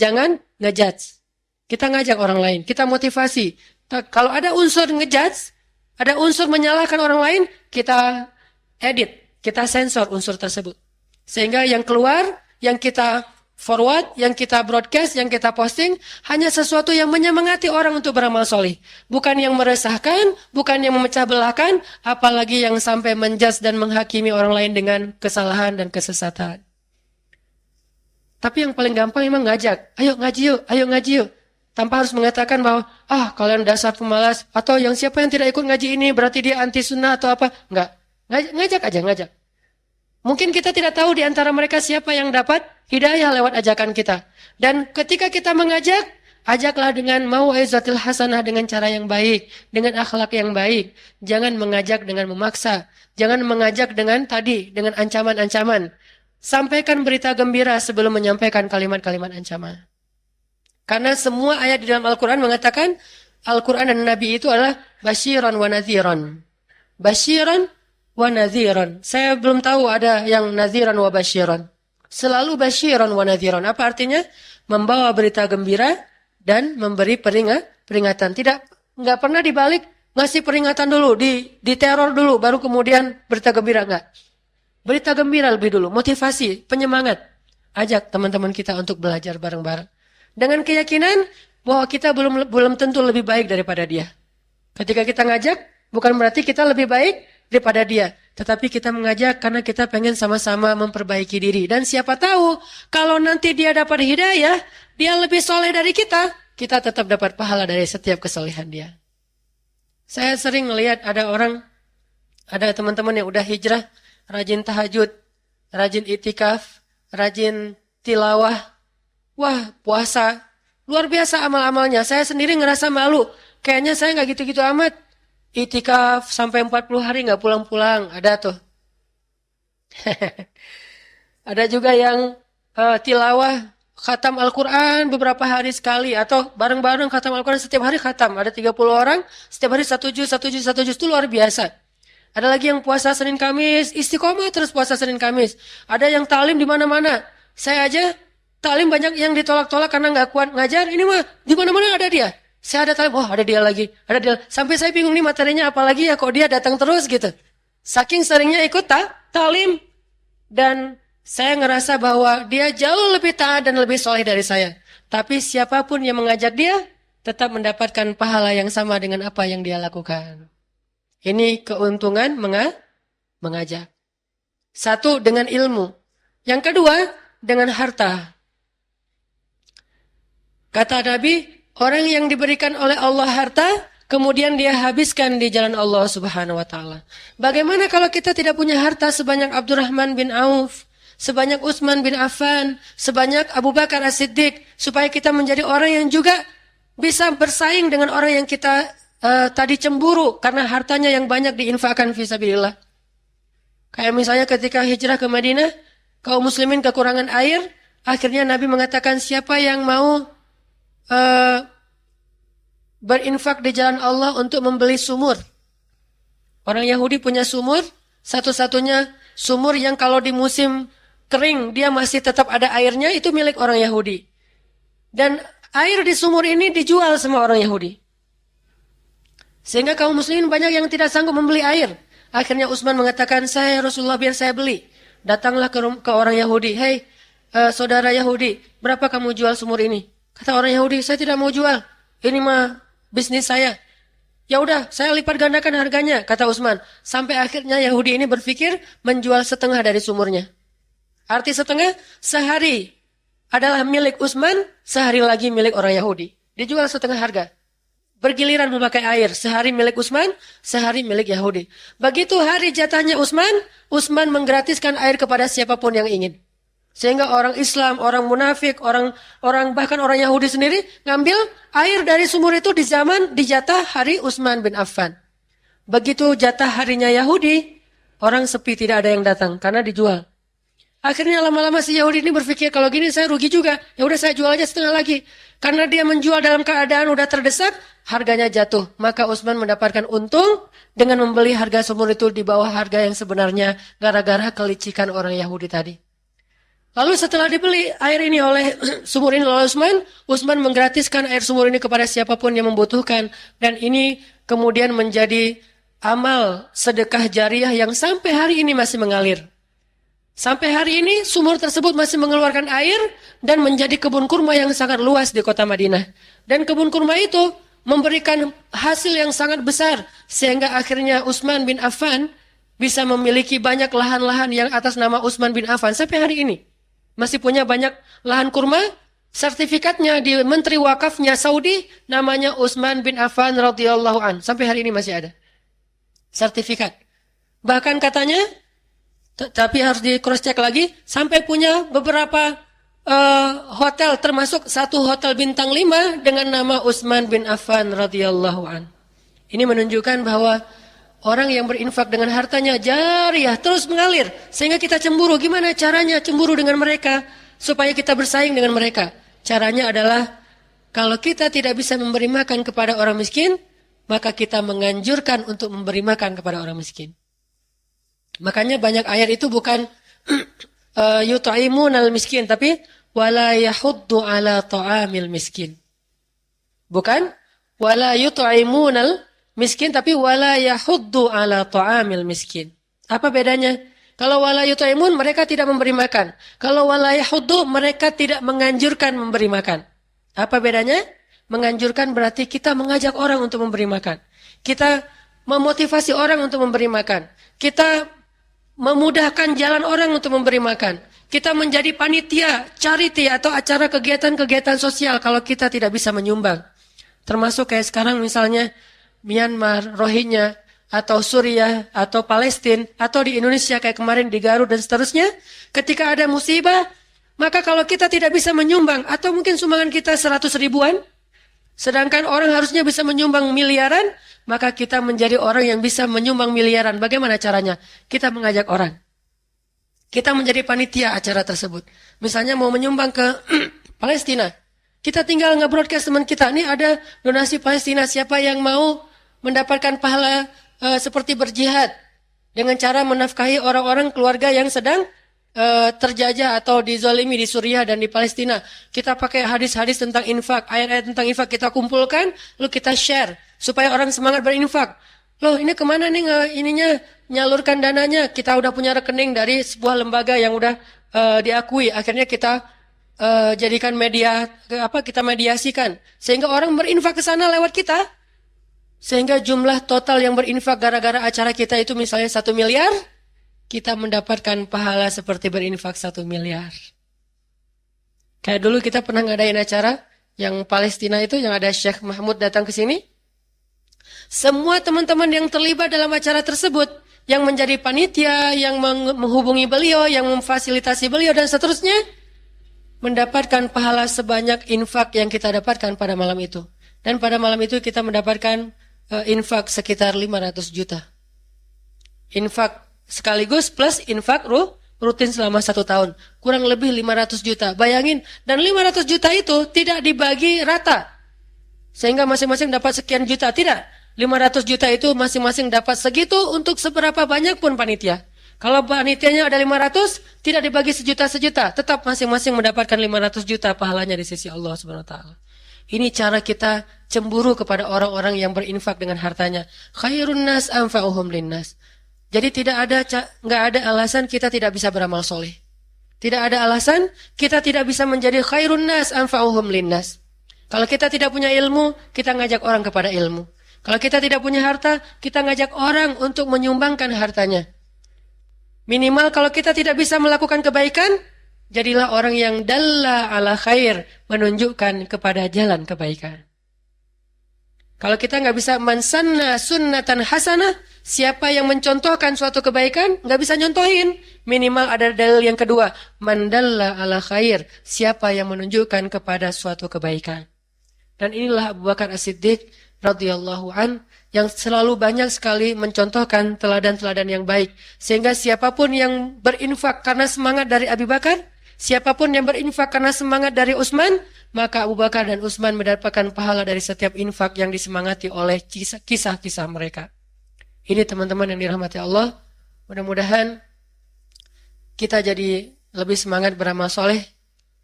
Jangan ngejudge. Kita ngajak orang lain, kita motivasi. Kalau ada unsur ngejudge, ada unsur menyalahkan orang lain, kita edit, kita sensor unsur tersebut. Sehingga yang keluar, yang kita forward, yang kita broadcast, yang kita posting, hanya sesuatu yang menyemangati orang untuk beramal soleh. Bukan yang meresahkan, bukan yang memecah belahkan, apalagi yang sampai menjudge dan menghakimi orang lain dengan kesalahan dan kesesatan. Tapi yang paling gampang memang ngajak. Ayo ngaji yuk, ayo ngaji yuk. Tanpa harus mengatakan bahwa, kalian dasar pemalas, atau yang siapa yang tidak ikut ngaji ini, berarti dia anti sunnah atau apa. Enggak. Ngajak aja, ngajak. Mungkin kita tidak tahu di antara mereka siapa yang dapat hidayah lewat ajakan kita. Dan ketika kita mengajak, ajaklah dengan mau'izatil hasanah, dengan cara yang baik, dengan akhlak yang baik. Jangan mengajak dengan memaksa. Jangan mengajak dengan ancaman-ancaman. Sampaikan berita gembira sebelum menyampaikan kalimat-kalimat ancaman. Karena semua ayat di dalam Al-Quran mengatakan, Al-Quran dan Nabi itu adalah basyiran wa nadhiran. Basyiran wa nadhiran. Saya belum tahu ada yang nadhiran wa basyiran. Selalu basyiran wa nadhiran. Apa artinya? Membawa berita gembira dan memberi peringatan. Enggak pernah dibalik ngasih peringatan dulu, diteror dulu, baru kemudian berita gembira, enggak. Berita gembira lebih dulu, motivasi, penyemangat. Ajak teman-teman kita untuk belajar bareng-bareng. Dengan keyakinan bahwa kita belum tentu lebih baik daripada dia. Ketika kita ngajak, bukan berarti kita lebih baik daripada dia. Tetapi kita mengajak karena kita pengen sama-sama memperbaiki diri. Dan siapa tahu, kalau nanti dia dapat hidayah, dia lebih soleh dari kita tetap dapat pahala dari setiap kesolehan dia. Saya sering melihat ada teman-teman yang udah hijrah, rajin tahajud, rajin itikaf, rajin tilawah, puasa. Luar biasa amal-amalnya. Saya sendiri ngerasa malu. Kayaknya saya nggak gitu-gitu amat. Itikaf sampai 40 hari nggak pulang-pulang. Ada tuh. Ada juga yang tilawah, khatam Al-Quran beberapa hari sekali. Atau bareng-bareng khatam Al-Quran setiap hari khatam. Ada 30 orang, setiap hari 1 juz itu luar biasa. Ada lagi yang puasa Senin Kamis, istiqomah terus puasa Senin Kamis. Ada yang talim di mana-mana. Saya aja talim banyak yang ditolak-tolak karena nggak kuat ngajar. Ini mah di mana-mana ada dia. Saya ada talim, oh ada dia lagi, ada dia. Sampai saya bingung nih materinya apalagi ya kok dia datang terus gitu. Saking seringnya ikut talim dan saya ngerasa bahwa dia jauh lebih taat dan lebih soleh dari saya. Tapi siapapun yang mengajak dia tetap mendapatkan pahala yang sama dengan apa yang dia lakukan. Ini keuntungan mengajak. Satu, dengan ilmu. Yang kedua, dengan harta. Kata Nabi, orang yang diberikan oleh Allah harta, kemudian dia habiskan di jalan Allah Subhanahu wa taala. Bagaimana kalau kita tidak punya harta sebanyak Abdurrahman bin Auf, sebanyak Utsman bin Affan, sebanyak Abu Bakar As-Siddiq, supaya kita menjadi orang yang juga bisa bersaing dengan orang yang kita tadi cemburu karena hartanya yang banyak diinfakkan fisabilillah. Kayak misalnya ketika hijrah ke Madinah, kaum muslimin kekurangan air, akhirnya Nabi mengatakan siapa yang mau berinfak di jalan Allah untuk membeli sumur. Orang Yahudi punya sumur, satu-satunya sumur yang kalau di musim kering dia masih tetap ada airnya, itu milik orang Yahudi. Dan air di sumur ini dijual sama orang Yahudi. Sehingga kaum muslimin banyak yang tidak sanggup membeli air. Akhirnya Utsman mengatakan, saya Rasulullah biar saya beli. Datanglah ke orang Yahudi. Hei saudara Yahudi, berapa kamu jual sumur ini? Kata orang Yahudi, saya tidak mau jual. Ini mah bisnis saya. Ya udah, saya lipat gandakan harganya, kata Utsman. Sampai akhirnya Yahudi ini berpikir menjual setengah dari sumurnya. Arti setengah, sehari adalah milik Utsman, sehari lagi milik orang Yahudi. Dijual setengah harga. Bergiliran memakai air. Sehari milik Utsman, sehari milik Yahudi. Begitu hari jatahnya Utsman, Utsman menggratiskan air kepada siapapun yang ingin. Sehingga orang Islam, orang munafik, orang bahkan orang Yahudi sendiri ngambil air dari sumur itu di zaman dijatah hari Utsman bin Affan. Begitu jatah harinya Yahudi, orang sepi tidak ada yang datang karena dijual. Akhirnya lama-lama si Yahudi ini berpikir kalau gini saya rugi juga. Ya udah saya jual aja setengah lagi. Karena dia menjual dalam keadaan udah terdesak, harganya jatuh. Maka Utsman mendapatkan untung dengan membeli harga sumur itu di bawah harga yang sebenarnya gara-gara kelicikan orang Yahudi tadi. Lalu setelah dibeli air ini oleh sumur ini oleh Utsman, Utsman menggratiskan air sumur ini kepada siapapun yang membutuhkan. Dan ini kemudian menjadi amal sedekah jariah yang sampai hari ini masih mengalir. Sampai hari ini sumur tersebut masih mengeluarkan air dan menjadi kebun kurma yang sangat luas di kota Madinah. Dan kebun kurma itu memberikan hasil yang sangat besar sehingga akhirnya Utsman bin Affan bisa memiliki banyak lahan-lahan yang atas nama Utsman bin Affan sampai hari ini. Masih punya banyak lahan kurma, sertifikatnya di Menteri Wakafnya Saudi namanya Utsman bin Affan radhiyallahu an. Sampai hari ini masih ada sertifikat. Bahkan katanya, tapi harus di cross check lagi, sampai punya beberapa hotel, termasuk satu hotel bintang 5 dengan nama Utsman bin Affan radhiyallahu an. Ini menunjukkan bahwa orang yang berinfak dengan hartanya jariah terus mengalir sehingga kita cemburu. Gimana caranya cemburu dengan mereka supaya kita bersaing dengan mereka? Caranya adalah kalau kita tidak bisa memberi makan kepada orang miskin, maka kita menganjurkan untuk memberi makan kepada orang miskin. Makanya banyak ayat itu bukan yut'imunal miskin, tapi wala yahuddu ala ta'amil miskin. Bukan wala yut'imunal miskin, tapi wala yahuddu ala ta'amil miskin. Apa bedanya? Kalau wala yut'imun mereka tidak memberi makan. Kalau wala yahuddu mereka tidak menganjurkan memberi makan. Apa bedanya? Menganjurkan berarti kita mengajak orang untuk memberi makan. Kita memotivasi orang untuk memberi makan. Kita memudahkan jalan orang untuk memberi makan. Kita menjadi panitia, charity atau acara kegiatan-kegiatan sosial kalau kita tidak bisa menyumbang. Termasuk kayak sekarang misalnya Myanmar, Rohingya, atau Suriah, atau Palestina, atau di Indonesia kayak kemarin di Garut dan seterusnya. Ketika ada musibah, maka kalau kita tidak bisa menyumbang, atau mungkin sumbangan kita 100 ribuan, sedangkan orang harusnya bisa menyumbang miliaran, maka kita menjadi orang yang bisa menyumbang miliaran. Bagaimana caranya? Kita mengajak orang. Kita menjadi panitia acara tersebut. Misalnya mau menyumbang ke Palestina. Kita tinggal nge-broadcast teman kita. Ini ada donasi Palestina. Siapa yang mau mendapatkan pahala seperti berjihad? Dengan cara menafkahi orang-orang keluarga yang sedang terjajah atau dizalimi di Suriah dan di Palestina. Kita pakai hadis-hadis tentang infak, ayat-ayat tentang infak kita kumpulkan, lalu kita share supaya orang semangat berinfak. Loh, ini kemana nih ininya nyalurkan dananya? Kita udah punya rekening dari sebuah lembaga yang udah diakui. Akhirnya kita jadikan media kita mediasikan sehingga orang berinfak ke sana lewat kita. Sehingga jumlah total yang berinfak gara-gara acara kita itu misalnya 1 miliar, kita mendapatkan pahala seperti berinfak 1 miliar. Kayak dulu kita pernah ngadain acara yang Palestina itu, yang ada Syekh Mahmud datang ke sini. Semua teman-teman yang terlibat dalam acara tersebut, yang menjadi panitia, yang menghubungi beliau, yang memfasilitasi beliau dan seterusnya, mendapatkan pahala sebanyak infak yang kita dapatkan pada malam itu. Dan pada malam itu kita mendapatkan infak sekitar 500 juta. Infak sekaligus plus infak rutin selama 1 tahun. Kurang lebih 500 juta. Bayangin, dan 500 juta itu tidak dibagi rata. Sehingga masing-masing dapat sekian juta. Tidak. 500 juta itu masing-masing dapat segitu untuk seberapa banyak pun panitia. Kalau panitianya ada 500, tidak dibagi sejuta-sejuta. Tetap masing-masing mendapatkan 500 juta pahalanya di sisi Allah Subhanahu wa taala. Ini cara kita cemburu kepada orang-orang yang berinfak dengan hartanya. Khairun nas anfa'uhum linnas. Jadi nggak ada alasan kita tidak bisa beramal soleh. Tidak ada alasan kita tidak bisa menjadi khairun nas anfa'uhum linnas. Kalau kita tidak punya ilmu, kita ngajak orang kepada ilmu. Kalau kita tidak punya harta, kita ngajak orang untuk menyumbangkan hartanya. Minimal kalau kita tidak bisa melakukan kebaikan, jadilah orang yang dalla ala khair, menunjukkan kepada jalan kebaikan. Kalau kita nggak bisa mansanna sunnatan hasanah, siapa yang mencontohkan suatu kebaikan, nggak bisa nyontohin. Minimal ada dalil yang kedua, mandalla ala khair, siapa yang menunjukkan kepada suatu kebaikan. Dan inilah Abu Bakar As-Siddiq radhiyallahu an yang selalu banyak sekali mencontohkan teladan-teladan yang baik. Sehingga siapapun yang berinfak karena semangat dari Abu Bakar, siapapun yang berinfak karena semangat dari Utsman, maka Abu Bakar dan Utsman mendapatkan pahala dari setiap infak yang disemangati oleh kisah-kisah mereka. Ini teman-teman yang dirahmati Allah. Mudah-mudahan kita jadi lebih semangat beramal soleh.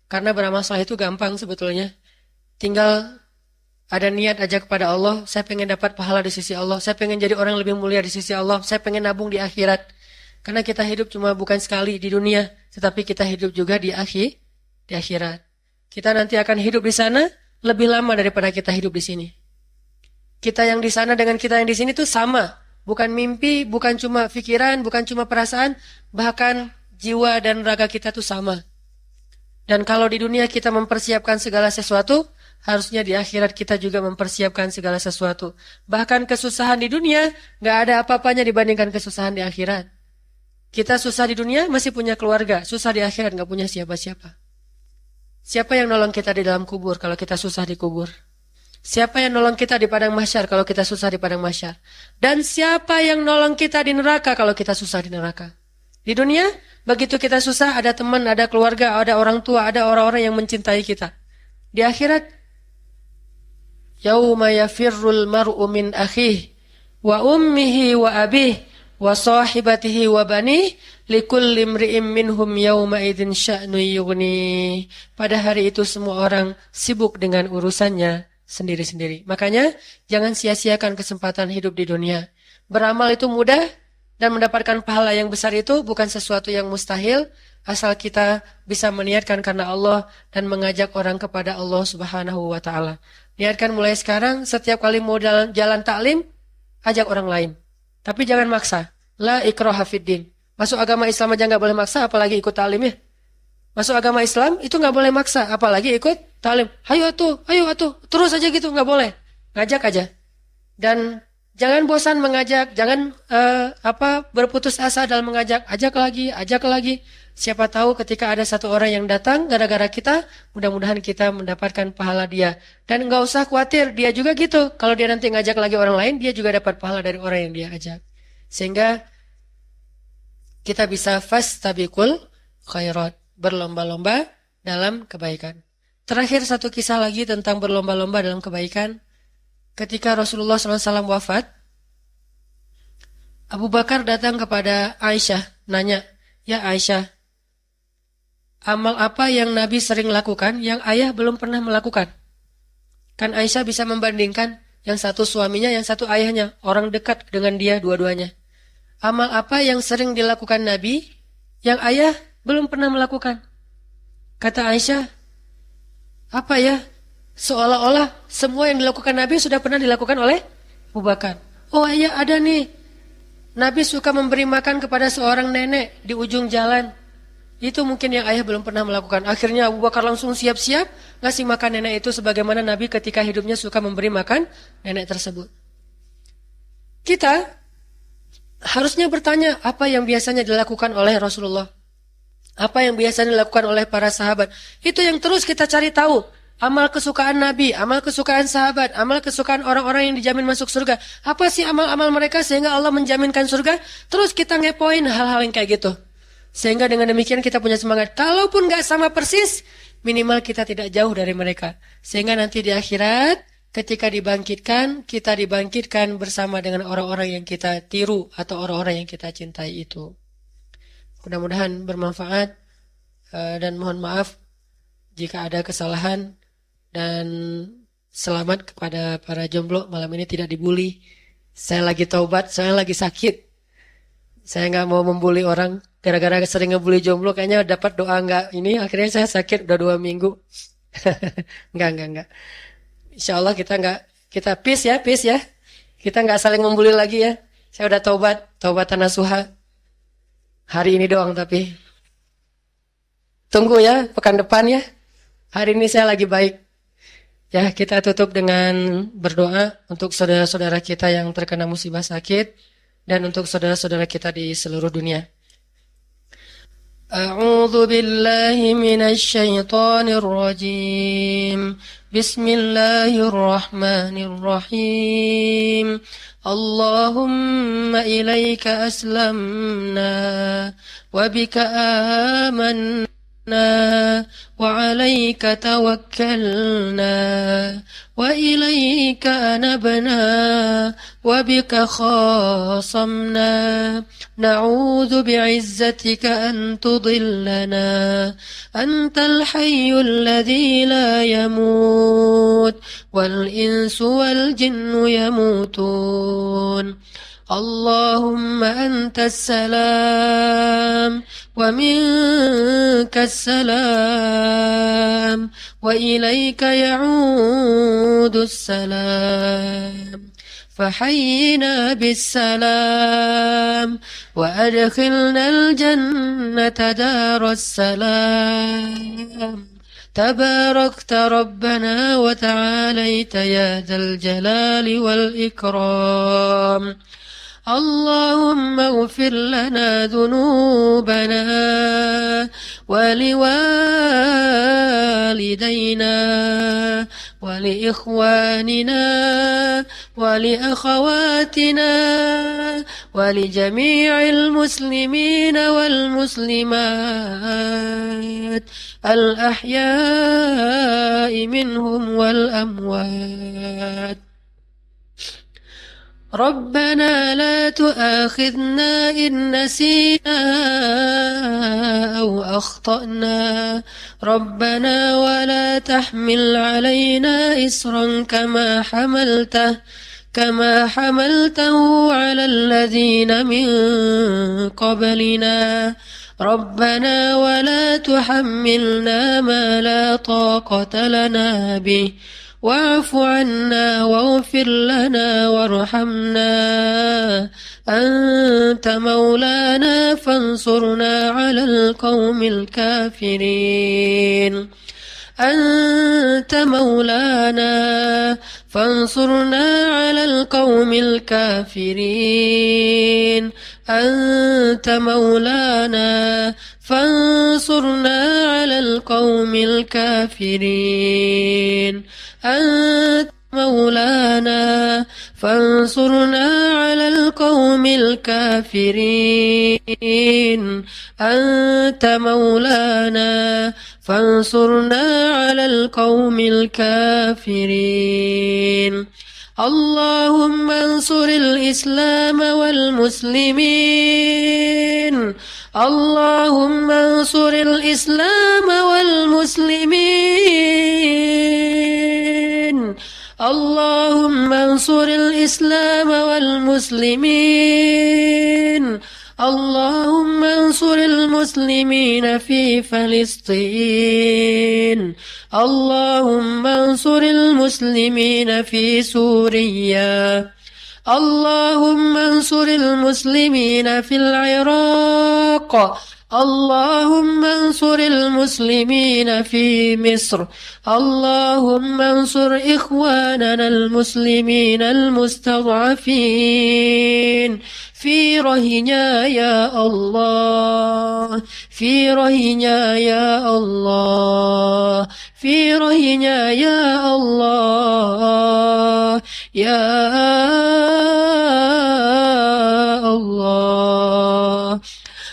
Karena beramal soleh itu gampang sebetulnya. Tinggal ada niat aja kepada Allah. Saya pengen dapat pahala di sisi Allah. Saya pengen jadi orang lebih mulia di sisi Allah. Saya pengen nabung di akhirat. Karena kita hidup cuma bukan sekali di dunia. Tetapi kita hidup juga di akhirat. Kita nanti akan hidup di sana lebih lama daripada kita hidup di sini. Kita yang di sana dengan kita yang di sini itu sama. Bukan mimpi, bukan cuma pikiran, bukan cuma perasaan. Bahkan jiwa dan raga kita itu sama. Dan kalau di dunia kita mempersiapkan segala sesuatu, harusnya di akhirat kita juga mempersiapkan segala sesuatu. Bahkan kesusahan di dunia, gak ada apa-apanya dibandingkan kesusahan di akhirat. Kita susah di dunia, masih punya keluarga. Susah di akhirat, gak punya siapa-siapa. Siapa yang nolong kita di dalam kubur kalau kita susah di kubur? Siapa yang nolong kita di padang mahsyar kalau kita susah di padang mahsyar? Dan siapa yang nolong kita di neraka kalau kita susah di neraka? Di dunia, begitu kita susah, ada teman, ada keluarga, ada orang tua, ada orang-orang yang mencintai kita. Di akhirat, yauma yafirrul mar'u min akhihi wa ummihi wa abihi wa sahibatihi wa banihi likulli imri'in minhum yauma idzin sya'nu yughni. Pada hari itu semua orang sibuk dengan urusannya sendiri-sendiri. Makanya jangan sia-siakan kesempatan hidup di dunia. Beramal itu mudah dan mendapatkan pahala yang besar itu bukan sesuatu yang mustahil asal kita bisa meniatkan karena Allah dan mengajak orang kepada Allah Subhanahu wa taala. Niatkan mulai sekarang, setiap kali mau jalan taklim, ajak orang lain. Tapi jangan maksa. La ikraha fiddin. Masuk agama Islam aja nggak boleh maksa, apalagi ikut taklim ya. Masuk agama Islam itu nggak boleh maksa, apalagi ikut taklim. Ayo atuh, terus aja gitu, nggak boleh. Ngajak aja. Dan jangan bosan mengajak, jangan berputus asa dalam mengajak. Ajak lagi. Siapa tahu ketika ada satu orang yang datang gara-gara kita, mudah-mudahan kita mendapatkan pahala dia. Dan nggak usah khawatir, dia juga gitu. Kalau dia nanti ngajak lagi orang lain, dia juga dapat pahala dari orang yang dia ajak. Sehingga kita bisa fastabiqul khairat, berlomba-lomba dalam kebaikan. Terakhir satu kisah lagi tentang berlomba-lomba dalam kebaikan. Ketika Rasulullah SAW wafat, Abu Bakar datang kepada Aisyah, nanya, "Ya Aisyah, amal apa yang Nabi sering lakukan yang ayah belum pernah melakukan?" Kan Aisyah bisa membandingkan yang satu suaminya, yang satu ayahnya, orang dekat dengan dia dua-duanya. Amal apa yang sering dilakukan Nabi yang ayah belum pernah melakukan? Kata Aisyah, apa ya? Seolah-olah semua yang dilakukan Nabi sudah pernah dilakukan oleh Abu Bakar. Oh iya, ada nih. Nabi suka memberi makan kepada seorang nenek di ujung jalan. Itu mungkin yang ayah belum pernah melakukan. Akhirnya Abu Bakar langsung siap-siap ngasih makan nenek itu sebagaimana Nabi ketika hidupnya suka memberi makan nenek tersebut. Kita harusnya bertanya apa yang biasanya dilakukan oleh Rasulullah. Apa yang biasanya dilakukan oleh para sahabat. Itu yang terus kita cari tahu. Amal kesukaan Nabi, amal kesukaan sahabat, amal kesukaan orang-orang yang dijamin masuk surga. Apa sih amal-amal mereka sehingga Allah menjaminkan surga? Terus kita ngepoin hal-hal yang kayak gitu. Sehingga dengan demikian kita punya semangat. Kalaupun gak sama persis, minimal kita tidak jauh dari mereka. Sehingga nanti di akhirat, ketika dibangkitkan, kita dibangkitkan bersama dengan orang-orang yang kita tiru atau orang-orang yang kita cintai itu. Mudah-mudahan bermanfaat dan mohon maaf jika ada kesalahan. Dan selamat kepada para jomblo, malam ini tidak dibully. Saya lagi taubat, saya lagi sakit. Saya nggak mau membuli orang. Gara-gara sering ngebully jomblo, kayaknya dapat doa nggak ini. Akhirnya saya sakit udah 2 minggu. Enggak. Insya Allah kita peace ya. Kita nggak saling membuli lagi ya. Saya udah taubatan nasuha. Hari ini doang tapi. Tunggu ya, pekan depan ya. Hari ini saya lagi baik. Ya, kita tutup dengan berdoa untuk saudara-saudara kita yang terkena musibah sakit dan untuk saudara-saudara kita di seluruh dunia. A'udzu billahi minasy syaithanir rajim. Bismillahirrahmanirrahim. Allahumma ilaika aslamna wa bika amanna وعليك توكلنا وإليك أنبنا وبك خاصمنا نعوذ بعزتك أن تضلنا أنت الحي الذي لا يموت والإنس والجن يموتون اللهم أنت السلام ومنك السلام وإليك يعود السلام فحينا بالسلام وأدخلنا الجنة دار السلام تباركت ربنا وتعاليت يا ذا الجلال والإكرام اللهم اغفر لنا ذنوبنا ولوالدينا ولإخواننا ولأخواتنا ولجميع المسلمين والمسلمات الأحياء منهم والأموات ربنا لا تؤاخذنا إن نسينا أو أخطأنا ربنا ولا تحمل علينا إصرا كما حملته على الذين من قبلنا ربنا ولا تحملنا ما لا طاقة لنا به واعف عنا واغفر لنا وارحمنا أنت مولانا فانصرنا على القوم الكافرين أنت مولانا فانصرنا على القوم الكافرين أنت مولانا فانصرنا على القوم الكافرين أنت مولانا فانصرنا على القوم الكافرين أنت مولانا فانصرنا على القوم الكافرين اللهم انصر الإسلام والمسلمين. اللهم انصر الإسلام والمسلمين. اللهم انصر الإسلام والمسلمين. اللهم انصر المسلمين في فلسطين. اللهم انصر المسلمين في سوريا. اللهم انصر المسلمين في العراق. اللهم انصر المسلمين في مصر. اللهم انصر إخواننا المسلمين المستضعفين في رهنا يا الله. في رهنا يا الله. في رهنا يا الله يا الله.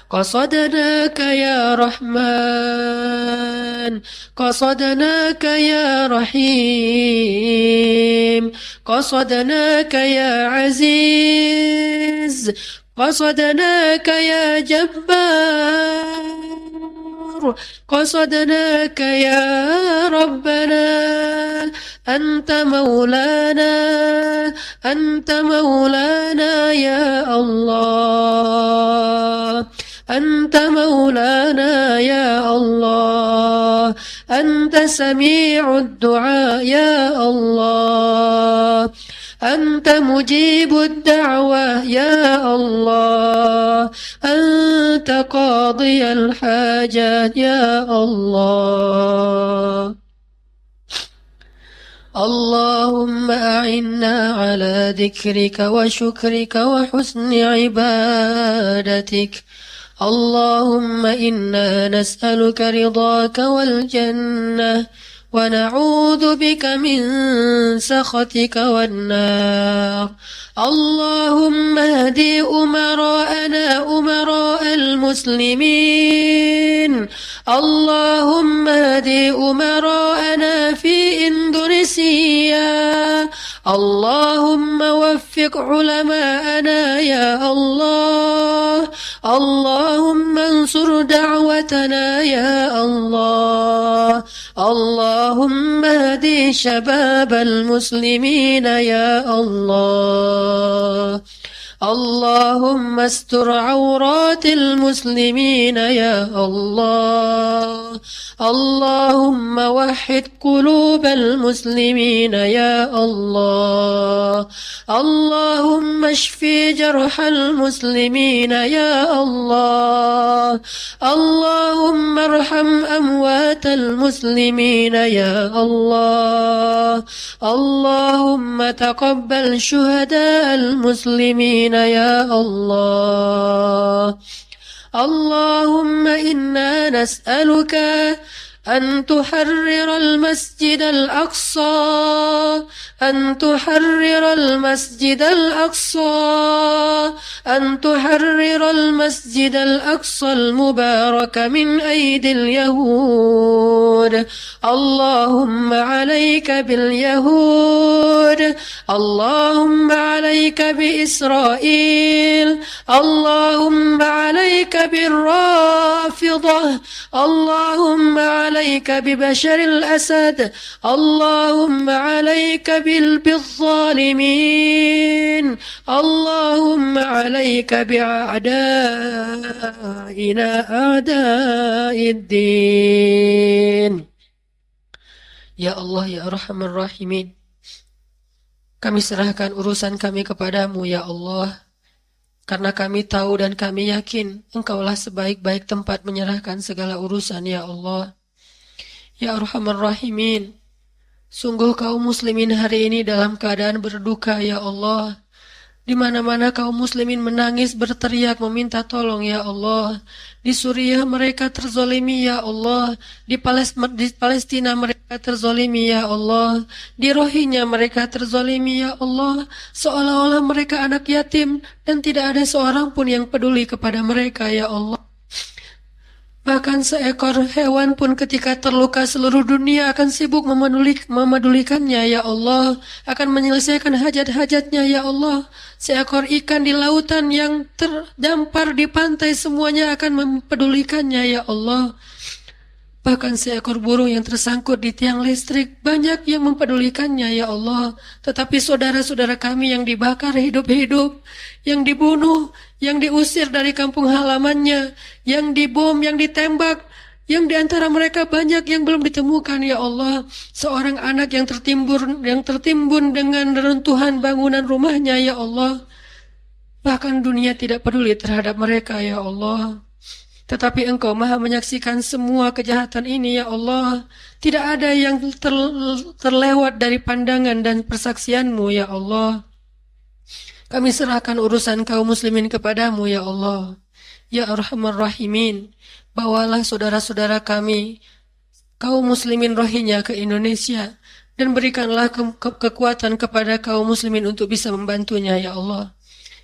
قصدناك يا رحمن. قصدناك يا رحيم. قصدناك يا عزيز. قصدناك يا جبار. قصدناك يا ربنا. أنت مولانا. أنت مولانا يا الله. أنت مولانا يا الله. أنت سميع الدعاء يا الله. أنت مجيب الدعوة يا الله. أنت قاضي الحاجات يا الله. اللهم أعنا على ذكرك وشكرك وحسن عبادتك. اللهم إنا نسألك رضاك والجنة ونعوذ بك من سخطك والنار. اللهم اهد أمراءنا أمراء المسلمين. اللهم اهد أمراءنا في إندونيسيا. اللهم وفق علماءنا يا الله. اللهم انصر دعوتنا يا الله. اللهم اهد شباب المسلمين يا الله. اللهم استر عورات المسلمين يا الله. اللهم وحد قلوب المسلمين يا الله. اللهم اشف جرح المسلمين يا الله. اللهم ارحم أموات المسلمين يا الله. اللهم تقبل شهداء المسلمين يا الله. اللهم إنا نسألك أن تحرر المسجد الأقصى. أن تحرر المسجد الأقصى. أن تحرر المسجد الأقصى المبارك من أيدي اليهود. اللهم عليك باليهود. اللهم عليك بإسرائيل. اللهم عليك بالرافضة. اللهم عليك ببشر الأسد. اللهم عليك بالظالمين. اللهم عليك بأعدائنا أعداء الدين. Ya Allah, ya Arhamar Rahimin, kami serahkan urusan kami kepadamu ya Allah, karena kami tahu dan kami yakin Engkaulah sebaik-baik tempat menyerahkan segala urusan ya Allah. Ya Arhamar Rahimin, sungguh kaum muslimin hari ini dalam keadaan berduka ya Allah. Di mana-mana kaum muslimin menangis, berteriak, meminta tolong ya Allah. Di Suriah mereka terzolimi ya Allah. Di Palestina mereka terzolimi ya Allah. Di Rohingya mereka terzolimi ya Allah. Seolah-olah mereka anak yatim dan tidak ada seorang pun yang peduli kepada mereka ya Allah. Bahkan seekor hewan pun ketika terluka seluruh dunia akan sibuk memedulikannya, ya Allah. Akan menyelesaikan hajat-hajatnya, ya Allah. Seekor ikan di lautan yang terdampar di pantai semuanya akan mempedulikannya, ya Allah. Bahkan seekor burung yang tersangkut di tiang listrik banyak yang mempedulikannya, ya Allah. Tetapi saudara-saudara kami yang dibakar hidup-hidup, yang dibunuh, yang diusir dari kampung halamannya, yang dibom, yang ditembak, yang di antara mereka banyak yang belum ditemukan, ya Allah. Seorang anak yang tertimbun dengan reruntuhan bangunan rumahnya, ya Allah. Bahkan dunia tidak peduli terhadap mereka, ya Allah. Tetapi Engkau maha menyaksikan semua kejahatan ini, ya Allah. Tidak ada yang terlewat dari pandangan dan persaksian-Mu, ya Allah. Kami serahkan urusan kaum muslimin kepadamu, ya Allah. Ya Arhamar Rahimin, bawalah saudara-saudara kami, kaum muslimin Rohingya ke Indonesia, dan berikanlah kekuatan kepada kaum muslimin untuk bisa membantunya, ya Allah.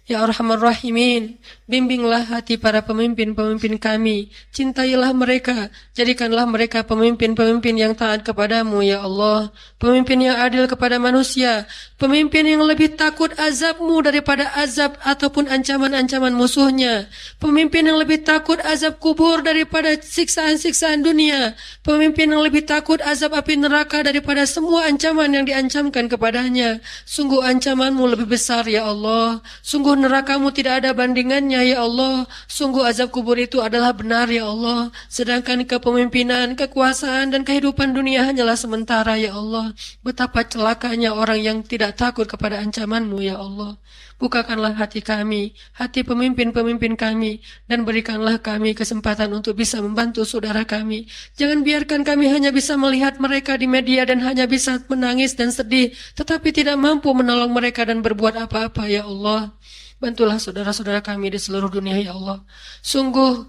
Ya Arhamar Rahimin, bimbinglah hati para pemimpin-pemimpin kami. Cintailah mereka, jadikanlah mereka pemimpin-pemimpin yang taat kepadamu, ya Allah. Pemimpin yang adil kepada manusia, pemimpin yang lebih takut azab-Mu daripada azab ataupun ancaman-ancaman musuhnya. Pemimpin yang lebih takut azab kubur daripada siksaan-siksaan dunia. Pemimpin yang lebih takut azab api neraka daripada semua ancaman yang diancamkan kepadanya. Sungguh ancaman-Mu lebih besar, ya Allah. Sungguh neraka-Mu tidak ada bandingannya, ya Allah. Sungguh azab kubur itu adalah benar, ya Allah. Sedangkan kepemimpinan, kekuasaan, dan kehidupan dunia hanyalah sementara, ya Allah. Betapa celakanya orang yang tidak takut kepada ancaman-Mu, ya Allah. Bukakanlah hati kami, hati pemimpin-pemimpin kami, dan berikanlah kami kesempatan untuk bisa membantu saudara kami. Jangan biarkan kami hanya bisa melihat mereka di media dan hanya bisa menangis dan sedih, tetapi tidak mampu menolong mereka dan berbuat apa-apa, ya Allah. Bantulah saudara-saudara kami di seluruh dunia, ya Allah. Sungguh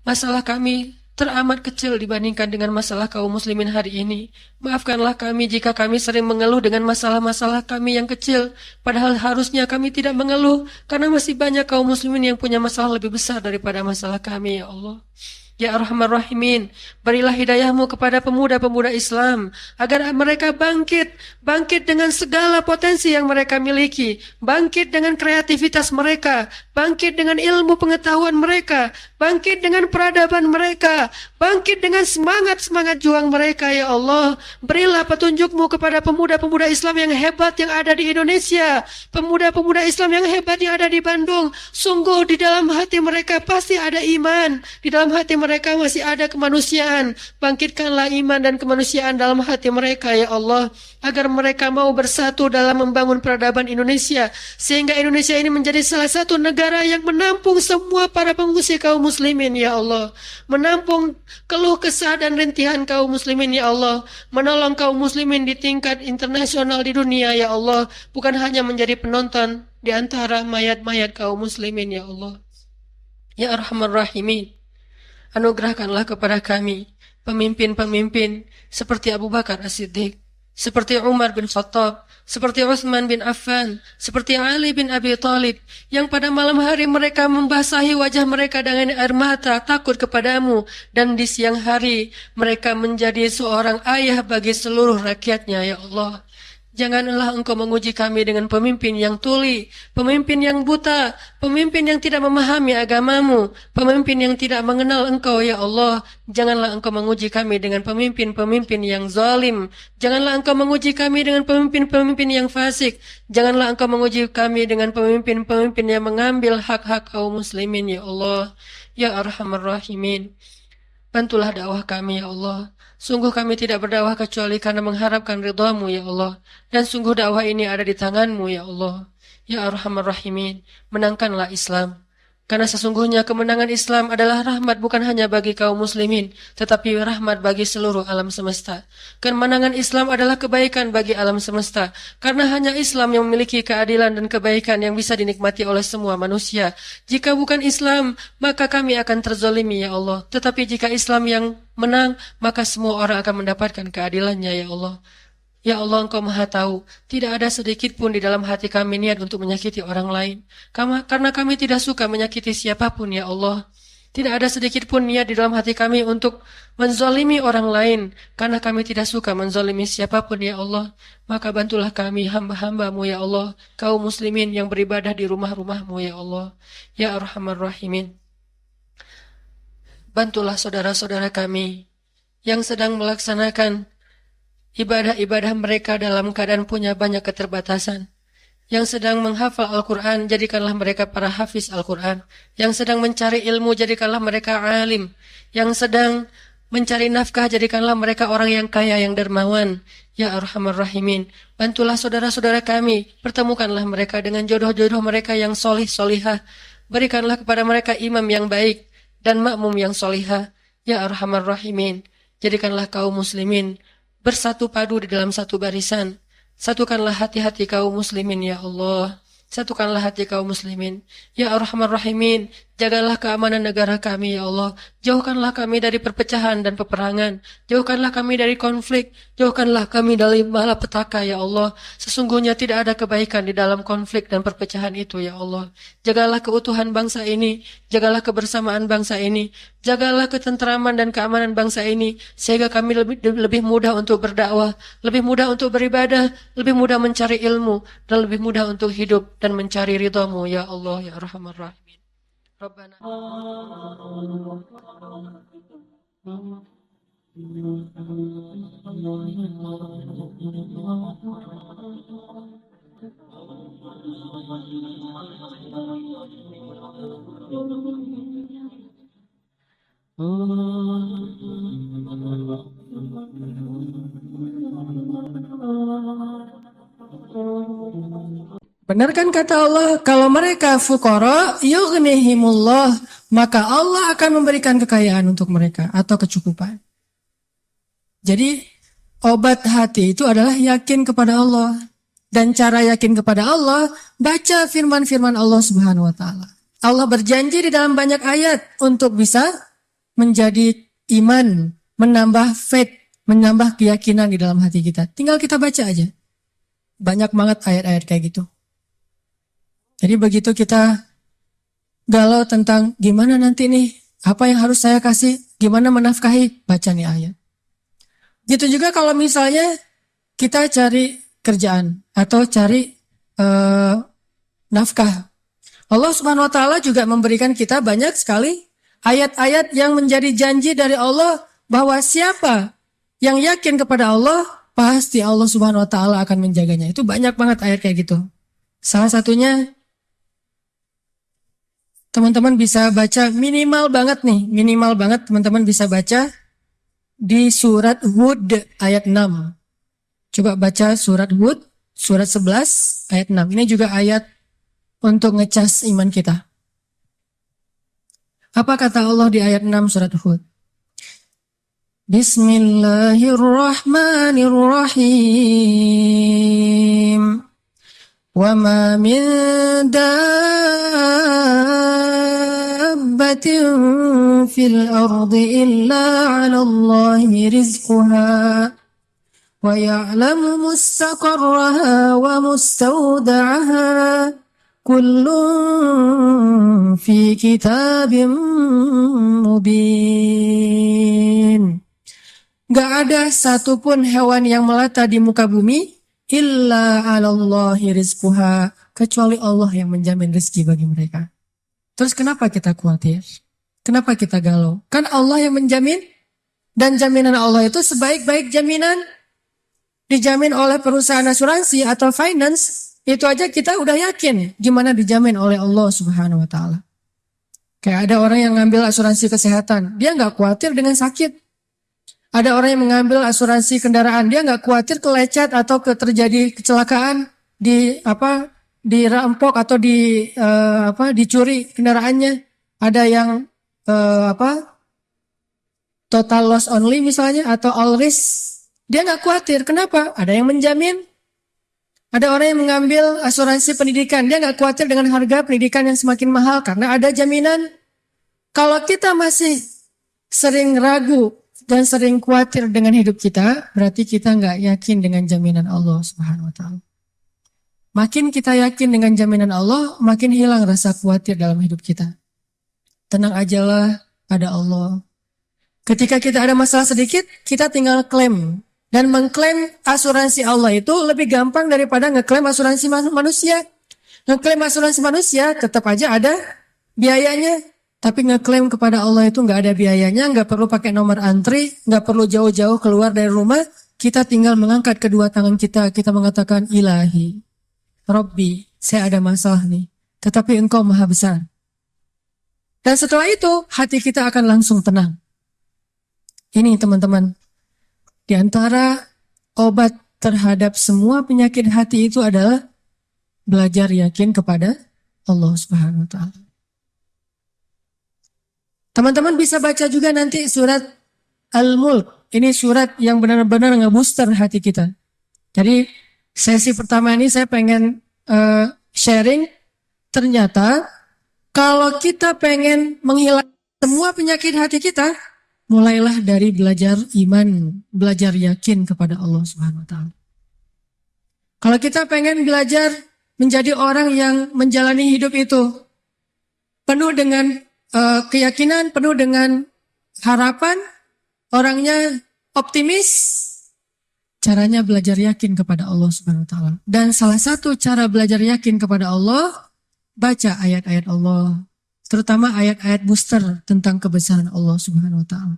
masalah kami teramat kecil dibandingkan dengan masalah kaum muslimin hari ini. Maafkanlah kami jika kami sering mengeluh dengan masalah-masalah kami yang kecil. Padahal harusnya kami tidak mengeluh, karena masih banyak kaum muslimin yang punya masalah lebih besar daripada masalah kami, ya Allah. Ya Arhamar Rahimin, berilah hidayah-Mu kepada pemuda-pemuda Islam, agar mereka bangkit dengan segala potensi yang mereka miliki, bangkit dengan kreativitas mereka, bangkit dengan ilmu pengetahuan mereka, bangkit dengan peradaban mereka, bangkit dengan semangat-semangat juang mereka, ya Allah. Berilah petunjuk-Mu kepada pemuda-pemuda Islam yang hebat yang ada di Indonesia, pemuda-pemuda Islam yang hebat yang ada di Bandung. Sungguh di dalam hati mereka pasti ada iman, di dalam hati mereka masih ada kemanusiaan. Bangkitkanlah iman dan kemanusiaan dalam hati mereka, ya Allah, agar mereka mau bersatu dalam membangun peradaban Indonesia, sehingga Indonesia ini menjadi salah satu negara yang menampung semua para pengungsi kaum muslimin, ya Allah. Menampung keluh kesah dan rintihan kaum muslimin, ya Allah. Menolong kaum muslimin di tingkat internasional di dunia, ya Allah. Bukan hanya menjadi penonton di antara mayat-mayat kaum muslimin, ya Allah. Ya Arhamar Rahimin, anugerahkanlah kepada kami pemimpin-pemimpin seperti Abu Bakar As-Siddiq, seperti Umar bin Khattab, seperti Utsman bin Affan, seperti Ali bin Abi Thalib, yang pada malam hari mereka membasahi wajah mereka dengan air mata takut kepadamu, dan di siang hari mereka menjadi seorang ayah bagi seluruh rakyatnya, ya Allah. Janganlah Engkau menguji kami dengan pemimpin yang tuli, pemimpin yang buta, pemimpin yang tidak memahami agamamu, pemimpin yang tidak mengenal Engkau, ya Allah. Janganlah Engkau menguji kami dengan pemimpin-pemimpin yang zalim. Janganlah Engkau menguji kami dengan pemimpin-pemimpin yang fasik. Janganlah Engkau menguji kami dengan pemimpin-pemimpin yang mengambil hak-hak kaum muslimin, ya Allah. Ya Arhamar Rahimin, bantulah dakwah kami, ya Allah. Sungguh kami tidak berdakwah kecuali karena mengharapkan ridha-Mu, ya Allah. Dan sungguh dakwah ini ada di tangan-Mu, ya Allah. Ya Arhamar Rahimin, menangkanlah Islam. Karena sesungguhnya kemenangan Islam adalah rahmat bukan hanya bagi kaum muslimin, tetapi rahmat bagi seluruh alam semesta. Kemenangan Islam adalah kebaikan bagi alam semesta, karena hanya Islam yang memiliki keadilan dan kebaikan yang bisa dinikmati oleh semua manusia. Jika bukan Islam, maka kami akan terzalimi, ya Allah. Tetapi jika Islam yang menang, maka semua orang akan mendapatkan keadilannya, ya Allah. Ya Allah, Engkau Maha Tahu, tidak ada sedikit pun di dalam hati kami niat untuk menyakiti orang lain. Karena kami tidak suka menyakiti siapapun, ya Allah. Tidak ada sedikit pun niat di dalam hati kami untuk menzalimi orang lain. Karena kami tidak suka menzalimi siapapun ya Allah. Maka bantulah kami hamba-hambamu ya Allah. Kaum muslimin yang beribadah di rumah-rumahmu ya Allah. Ya Arhamar Rahimin. Bantulah saudara-saudara kami yang sedang melaksanakan ibadah-ibadah mereka dalam keadaan punya banyak keterbatasan. Yang sedang menghafal Al-Quran, jadikanlah mereka para hafiz Al-Quran. Yang sedang mencari ilmu, jadikanlah mereka alim. Yang sedang mencari nafkah, jadikanlah mereka orang yang kaya, yang dermawan. Ya Arhamar Rahimin, bantulah saudara-saudara kami, pertemukanlah mereka dengan jodoh-jodoh mereka yang solih solihah. Berikanlah kepada mereka imam yang baik dan makmum yang solihah. Ya Arhamar Rahimin, jadikanlah kaum muslimin bersatu padu di dalam satu barisan. Satukanlah hati-hati kaum muslimin ya Allah. Satukanlah hati kaum muslimin. Ya Arhamar Rahimin, jagalah keamanan negara kami ya Allah. Jauhkanlah kami dari perpecahan dan peperangan. Jauhkanlah kami dari konflik. Jauhkanlah kami dari malapetaka ya Allah. Sesungguhnya tidak ada kebaikan di dalam konflik dan perpecahan itu ya Allah. Jagalah keutuhan bangsa ini. Jagalah kebersamaan bangsa ini. Jagalah ketentraman dan keamanan bangsa ini. Sehingga kami lebih mudah untuk berdakwah. Lebih mudah untuk beribadah. Lebih mudah mencari ilmu. Dan lebih mudah untuk hidup dan mencari ridhamu ya Allah ya Arhamar Rahimin. Rabbana Benar kan kata Allah, kalau mereka fuqara, yughnihimullah, maka Allah akan memberikan kekayaan untuk mereka atau kecukupan. Jadi obat hati itu adalah yakin kepada Allah. Dan cara yakin kepada Allah, baca firman-firman Allah Subhanahu wa taala. Allah berjanji di dalam banyak ayat untuk bisa menjadi iman, menambah faith, menambah keyakinan di dalam hati kita. Tinggal kita baca aja. Banyak banget ayat-ayat kayak gitu. Jadi begitu kita galau tentang gimana nanti nih, apa yang harus saya kasih, gimana menafkahi, baca nih ayat. Gitu juga kalau misalnya kita cari kerjaan atau cari nafkah. Allah Subhanahu wa taala juga memberikan kita banyak sekali ayat-ayat yang menjadi janji dari Allah bahwa siapa yang yakin kepada Allah, pasti Allah Subhanahu wa taala akan menjaganya. Itu banyak banget ayat kayak gitu. Salah satunya teman-teman bisa baca minimal banget teman-teman bisa baca di surat Hud ayat 6. Coba baca surat Hud, surat 11 ayat 6. Ini juga ayat untuk ngecas iman kita. Apa kata Allah di ayat 6 surat Hud? Bismillahirrahmanirrahim. Wa ma min dabbatin fil ardi illa 'ala Allahi rizquha wa ya'lamu mustaqarraha wa mustawda'aha kullun fi kitabim mubin. Gak ada satupun hewan yang melata di muka bumi illa 'alallahi rizquha, kecuali Allah yang menjamin rezeki bagi mereka. Terus kenapa kita khawatir? Kenapa kita galau? Kan Allah yang menjamin, dan jaminan Allah itu sebaik-baik jaminan dijamin oleh perusahaan asuransi atau finance. Itu aja kita udah yakin gimana dijamin oleh Allah Subhanahu wa taala. Kayak ada orang yang ngambil asuransi kesehatan, dia nggak khawatir dengan sakit. Ada orang yang mengambil asuransi kendaraan, dia nggak khawatir kelecet atau terjadi kecelakaan, dirampok atau dicuri kendaraannya. Ada yang total loss only misalnya atau all risk, dia nggak khawatir. Kenapa? Ada yang menjamin. Ada orang yang mengambil asuransi pendidikan, dia nggak khawatir dengan harga pendidikan yang semakin mahal karena ada jaminan. Kalau kita masih sering ragu dan sering khawatir dengan hidup kita, berarti kita nggak yakin dengan jaminan Allah Subhanahu wa taala. Makin kita yakin dengan jaminan Allah, makin hilang rasa khawatir dalam hidup kita. Tenang ajalah, pada Allah. Ketika kita ada masalah sedikit, kita tinggal klaim. Dan mengklaim asuransi Allah itu lebih gampang daripada ngeklaim asuransi manusia. Ngeklaim asuransi manusia tetap aja ada biayanya. Tapi ngeklaim kepada Allah itu nggak ada biayanya, nggak perlu pakai nomor antri, nggak perlu jauh-jauh keluar dari rumah. Kita tinggal mengangkat kedua tangan kita mengatakan, Ilahi, Robbi, saya ada masalah nih. Tetapi Engkau Maha Besar. Dan setelah itu, hati kita akan langsung tenang. Ini teman-teman, di antara obat terhadap semua penyakit hati itu adalah belajar yakin kepada Allah Subhanahu wa Ta'ala. Teman-teman bisa baca juga nanti surat Al-Mulk. Ini surat yang benar-benar nge-booster hati kita. Jadi sesi pertama ini saya pengen sharing. Ternyata kalau kita pengen menghilangkan semua penyakit hati kita, mulailah dari belajar iman, belajar yakin kepada Allah Subhanahu wa Ta'ala. Kalau kita pengen belajar menjadi orang yang menjalani hidup itu penuh dengan keyakinan, penuh dengan harapan, orangnya optimis, caranya belajar yakin kepada Allah Subhanahu wa Ta'ala. Dan salah satu cara belajar yakin kepada Allah, baca ayat-ayat Allah, terutama ayat-ayat booster tentang kebesaran Allah Subhanahu wa Ta'ala.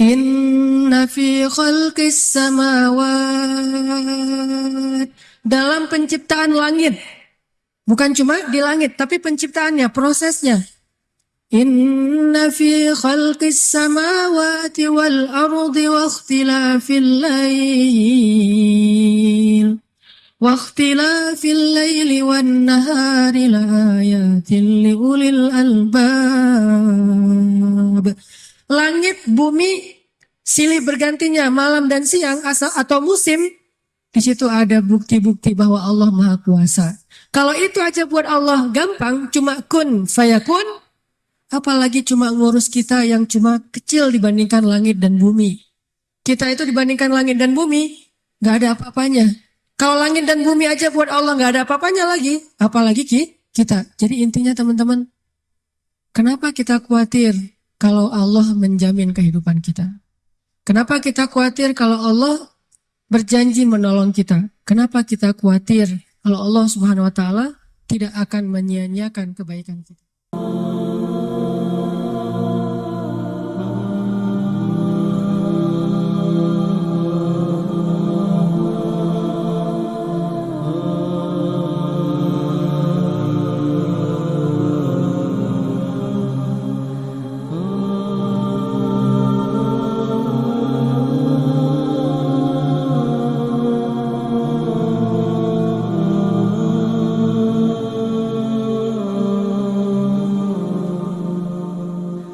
Inna fi khalqis samawat, dalam penciptaan langit, bukan cuma di langit tapi penciptaannya, prosesnya. Inna fi khalqis samawati wal ardi wa ikhtilafil lail wan nahari laayatin liulil albab. Langit, bumi, silih bergantinya malam dan siang atau musim, di situ ada bukti-bukti bahwa Allah Maha Kuasa. Kalau itu aja buat Allah gampang, cuma kun fayakun, apalagi cuma ngurus kita yang cuma kecil dibandingkan langit dan bumi. Kita itu dibandingkan langit dan bumi, gak ada apa-apanya. Kalau langit dan bumi aja buat Allah gak ada apa-apanya lagi, apalagi kita. Jadi intinya teman-teman, kenapa kita khawatir kalau Allah menjamin kehidupan kita? Kenapa kita khawatir kalau Allah berjanji menolong kita? Kenapa kita khawatir kalau Allah Subhanahu wa Ta'ala tidak akan menyia-nyiakan kebaikan kita?